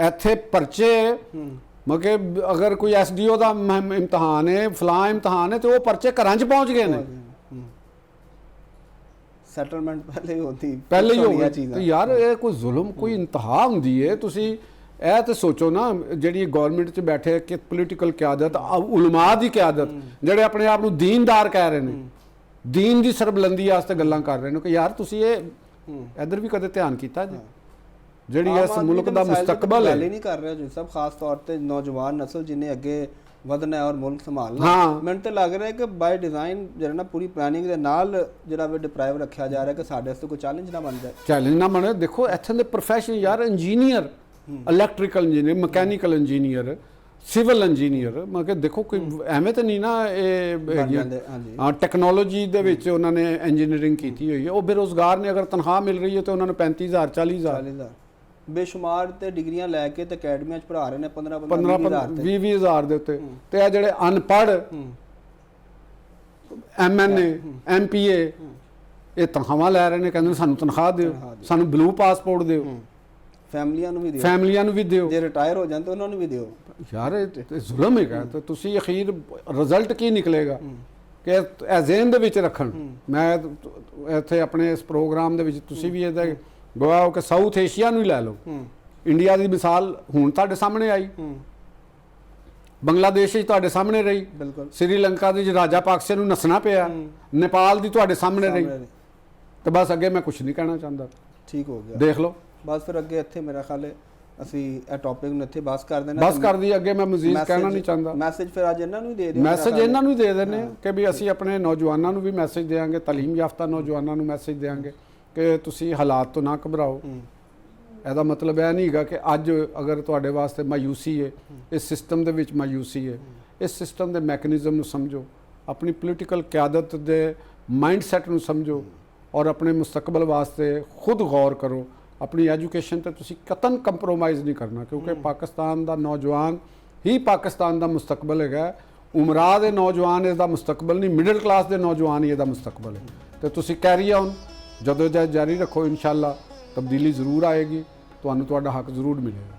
ਇੱਥੇ ਪਰਚੇ ਮਗੇ ਅਗਰ ਕੋਈ ਐਸਡੀਓ ਦਾ ਇਮਤਿਹਾਨ ਹੈ, ਫਲਾਂ ਇਮਤਿਹਾਨ ਹੈ, ਤੇ ਉਹ ਪਰਚੇ ਘਰਾਂ 'ਚ ਪਹੁੰਚ ਗਏ ਨੇ। ਸੈਟਲਮੈਂਟ ਪਹਿਲੇ ਹੁੰਦੀ, ਪਹਿਲੇ ਹੀ ਹੋ ਗਿਆ। ਚੀਜ਼ਾਂ। ਤੇ ਯਾਰ ਇਹ ਕੋਈ ਜ਼ੁਲਮ, ਕੋਈ ਇੰਤਹਾ ਹੁੰਦੀ ਹੈ। ਤੁਸੀਂ ਇਹ ਤੇ ਸੋਚੋ ਨਾ, ਜਿਹੜੀ ਗਵਰਨਮੈਂਟ 'ਚ ਬੈਠੇ ਕਿ ਪੋਲੀਟੀਕਲ ਕਿਆਦਤ, ਉਲਮਾ ਦੀ ਕਿਆਦਤ, ਜਿਹੜੇ ਆਪਣੇ ਆਪ ਨੂੰ ਦੀਨਦਾਰ ਕਹਿ ਰਹੇ ਨੇ, ਦੀਨ ਦੀ ਸਰਬਲੰਦੀ ਵਾਸਤੇ ਗੱਲਾਂ ਕਰ ਰਹੇ ਨੇ, ਕਿ ਯਾਰ ਤੁਸੀਂ ਇਹ ਇਧਰ ਵੀ ਕਦੇ ਧਿਆਨ ਕੀਤਾ ਜੀ? ਜਿਹੜੀ ਇਸ ਮੁਲਕ ਦਾ ਮੁਸਤਕਬਲ ਹੈ, ਨਹੀਂ ਕਰ ਰਿਹਾ ਜੀ ਸਭ, ਖਾਸ ਤੌਰ ਤੇ ਨੌਜਵਾਨ ਨਸਲ ਜਿਨੇ ਅੱਗੇ ਵਧਣਾ ਹੈ ਔਰ ਮੁਲਕ ਸੰਭਾਲਣਾ। ਹਾਂ, ਮੈਨੂੰ ਤਾਂ ਲੱਗ ਰਿਹਾ ਕਿ ਬਾਈ ਡਿਜ਼ਾਈਨ ਜਿਹੜਾ ਨਾ ਪੂਰੀ ਪਲੈਨਿੰਗ ਦੇ ਨਾਲ ਜਿਹੜਾ ਵੀ ਡਿਪਰਾਈਵ ਰੱਖਿਆ ਜਾ ਰਿਹਾ ਕਿ ਸਾਡੇ ਵਾਸਤੇ ਕੋਈ ਚੈਲੰਜ ਨਾ ਬਣ ਜਾਏ। ਚੈਲੰਜ ਨਾ ਬਣੇ। ਦੇਖੋ ਇੱਥੇ ਦੇ ਪ੍ਰੋਫੈਸ਼ਨ ਯਾਰ, engineer, electrical engineer, mechanical engineer, civil engineer, ਮੈਂ ਕਿ ਦੇਖੋ ਕੋਈ ਐਵੇਂ ਤਾਂ ਨਹੀਂ ਨਾ ਇਹ ਹਾਂ ਟੈਕਨੋਲੋਜੀ ਦੇ ਵਿੱਚ ਉਹਨਾਂ ਨੇ ਇੰਜੀਨੀਅਰਿੰਗ ਕੀਤੀ ਹੋਈ ਹੈ। ਉਹ ਬੇਰੁਜ਼ਗਾਰ ਨੇ, ਅਗਰ ਤਨਖਾਹ ਮਿਲ ਰਹੀ ਹੈ ਤਾਂ ਉਹਨਾਂ ਨੂੰ 35,000 40,000 ਬੇਸ਼ੁਮਾਰ ਤੇ ਡਿਗਰੀਆਂ ਲੈ ਕੇ ਤੇ ਅਕੈਡਮੀਆਂ 'ਚ ਪੜ੍ਹਾ ਰਹੇ ਨੇ 15-20,000 ਦੇ ਉੱਤੇ। ਤੇ ਇਹ ਜਿਹੜੇ ਅਨਪੜ੍ਹ MNA MPA ਇਹ ਤਨਖਾਹਾਂ ਲੈ ਰਹੇ ਨੇ, ਕਹਿੰਦੇ ਸਾਨੂੰ ਤਨਖਾਹ ਦਿਓ, ਸਾਨੂੰ ਬਲੂ ਪਾਸਪੋਰਟ ਦਿਓ, ਫੈਮਲੀਆਂ ਨੂੰ ਵੀ ਦਿਓ, ਜੇ ਰਿਟਾਇਰ ਹੋ ਜਾਣ ਤਾਂ ਉਹਨਾਂ ਨੂੰ ਵੀ ਦਿਓ। ਯਾਰ ਇਹ ਜ਼ੁਲਮ ਹੈਗਾ। ਤੇ ਤੁਸੀਂ ਅਖੀਰ ਰਿਜ਼ਲਟ ਕੀ ਨਿਕਲੇਗਾ ਕਿ ਇਹ ਜ਼ਿਹਨ ਦੇ ਵਿੱਚ ਰੱਖਣ। ਮੈਂ ਇੱਥੇ ਆਪਣੇ ਇਸ ਪ੍ਰੋਗਰਾਮ ਦੇ ਵਿੱਚ ਤੁਸੀਂ ਵੀ ਇਹਦਾ ਗਵਾਹ ਕਿ ਸਾਊਥ ਏਸ਼ੀਆ ਨੂੰ ਹੀ ਲੈ ਲਓ। ਇੰਡੀਆ ਦੀ ਮਿਸਾਲ ਹੁਣ ਤੁਹਾਡੇ ਸਾਹਮਣੇ ਆਈ, ਬੰਗਲਾਦੇਸ਼ ਵਿੱਚ ਤੁਹਾਡੇ ਸਾਹਮਣੇ ਰਹੀ, ਸ੍ਰੀਲੰਕਾ ਦੀ ਰਾਜਾ ਪਾਕਸੇ ਨੂੰ ਨੱਸਣਾ ਪਿਆ, ਨੇਪਾਲ ਦੀ ਤੁਹਾਡੇ ਸਾਹਮਣੇ ਰਹੀ। ਤੇ ਬਸ ਅੱਗੇ ਮੈਂ ਕੁਝ ਨਹੀਂ ਕਹਿਣਾ ਚਾਹੁੰਦਾ। ਠੀਕ ਹੋ ਗਿਆ, ਦੇਖ ਲਓ। ਬਸ ਫਿਰ ਅੱਗੇ ਇੱਥੇ ਮੇਰਾ ਖਿਆਲ ਹੈ ਅਸੀਂ ਇਹ ਟੌਪਿਕ ਨੂੰ ਇੱਥੇ ਬਸ ਕਰ ਦੇਣਾ। ਬਸ ਕਰ ਦੀ, ਅੱਗੇ ਮੈਂ ਮਜ਼ੀਦ ਕਹਿਣਾ ਨਹੀਂ ਚਾਹੁੰਦਾ। ਮੈਸੇਜ ਫਿਰ ਅੱਜ ਇਹਨਾਂ ਨੂੰ ਹੀ ਦੇ ਦਿਓ। ਮੈਸੇਜ ਇਹਨਾਂ ਨੂੰ ਹੀ ਦੇ ਦਿੰਦੇ ਕਿ ਵੀ ਅਸੀਂ ਆਪਣੇ ਨੌਜਵਾਨਾਂ ਨੂੰ ਵੀ ਮੈਸੇਜ ਦੇਵਾਂਗੇ, ਤਾਲੀਮ ਯਾਫਤਾ ਨੌਜਵਾਨਾਂ ਨੂੰ ਮੈਸੇਜ ਦੇਵਾਂਗੇ ਕਿ ਤੁਸੀਂ ਹਾਲਾਤ ਤੋਂ ਨਾ ਘਬਰਾਓ। ਇਹਦਾ ਮਤਲਬ ਇਹ ਨਹੀਂ ਹੈਗਾ ਕਿ ਅੱਜ ਅਗਰ ਤੁਹਾਡੇ ਵਾਸਤੇ ਮਾਯੂਸੀ ਹੈ, ਇਸ ਸਿਸਟਮ ਦੇ ਵਿੱਚ ਮਾਯੂਸੀ ਹੈ, ਇਸ ਸਿਸਟਮ ਦੇ ਮੈਕੈਨਿਜ਼ਮ ਨੂੰ ਸਮਝੋ, ਆਪਣੀ ਪੋਲੀਟੀਕਲ ਕਿਆਦਤ ਦੇ ਮਾਈਂਡਸੈਟ ਨੂੰ ਸਮਝੋ ਔਰ ਆਪਣੇ ਮੁਸਤਕਬਲ ਵਾਸਤੇ ਖੁਦ ਗੌਰ ਕਰੋ। ਆਪਣੀ ਐਜੂਕੇਸ਼ਨ ਤੇ ਤੁਸੀਂ ਕਤਨ ਕੰਪਰੋਮਾਈਜ਼ ਨਹੀਂ ਕਰਨਾ, ਕਿਉਂਕਿ ਪਾਕਿਸਤਾਨ ਦਾ ਨੌਜਵਾਨ ਹੀ ਪਾਕਿਸਤਾਨ ਦਾ ਮੁਸਤਕਬਲ ਹੈਗਾ। ਉਮਰਾ ਦੇ ਨੌਜਵਾਨ ਇਸ ਦਾ ਮੁਸਤਕਬਲ ਨਹੀਂ, ਮਿਡਲ ਕਲਾਸ ਦੇ ਨੌਜਵਾਨ ਹੀ ਇਹਦਾ ਮੁਸਤਕਬਲ ਹੈ। ਤੇ ਤੁਸੀਂ ਕੈਰੀ ਆਨ, ਜਦੋਂ ਜਾਰੀ ਰੱਖੋ, ਇਨਸ਼ਾਅੱਲਾ ਤਬਦੀਲੀ ਜ਼ਰੂਰ ਆਏਗੀ, ਤੁਹਾਨੂੰ ਤੁਹਾਡਾ ਹੱਕ ਜ਼ਰੂਰ ਮਿਲੇਗਾ।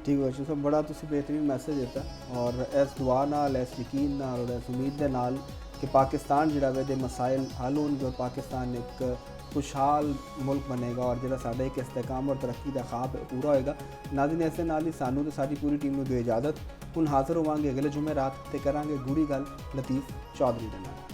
ਠੀਕ ਹੈ ਸਭ, ਬੜਾ ਤੁਸੀਂ ਬਿਹਤਰੀਨ ਮੈਸੇਜ ਦਿੱਤਾ ਔਰ ਇਸ ਦੁਆ ਨਾਲ, ਇਸ ਯਕੀਨ ਨਾਲ ਔਰ ਇਸ ਉਮੀਦ ਦੇ ਨਾਲ ਕਿ ਪਾਕਿਸਤਾਨ ਜਿਹੜਾ ਵੇ ਦੇ ਮਸਾਇਲ ਹੱਲ ਹੋਣਗੇ, ਪਾਕਿਸਤਾਨ ਇੱਕ ਖੁਸ਼ਹਾਲ ਮੁਲਕ ਬਣੇਗਾ ਔਰ ਜਿਹੜਾ ਸਾਡਾ ਇੱਕ ਇਸਤਹਿਕਾਮ ਔਰ ਤਰੱਕੀ ਦਾ ਖਾਬ ਹੈ ਪੂਰਾ ਹੋਏਗਾ। ਨਾਜ਼ਰੀਨ, ਇਸੇ ਨਾਲ ਹੀ ਸਾਨੂੰ ਤੇ ਸਾਡੀ ਪੂਰੀ ਟੀਮ ਨੂੰ ਦਿਓ ਇਜਾਜ਼ਤ। ਹੁਣ ਹਾਜ਼ਰ ਹੋਵਾਂਗੇ ਅਗਲੇ ਜੁਮੇਰਾਤ ਤੇ ਕਰਾਂਗੇ ਗੂੜੀ ਗੱਲ ਲਤੀਫ ਚੌਧਰੀ ਦੇ ਨਾਲ।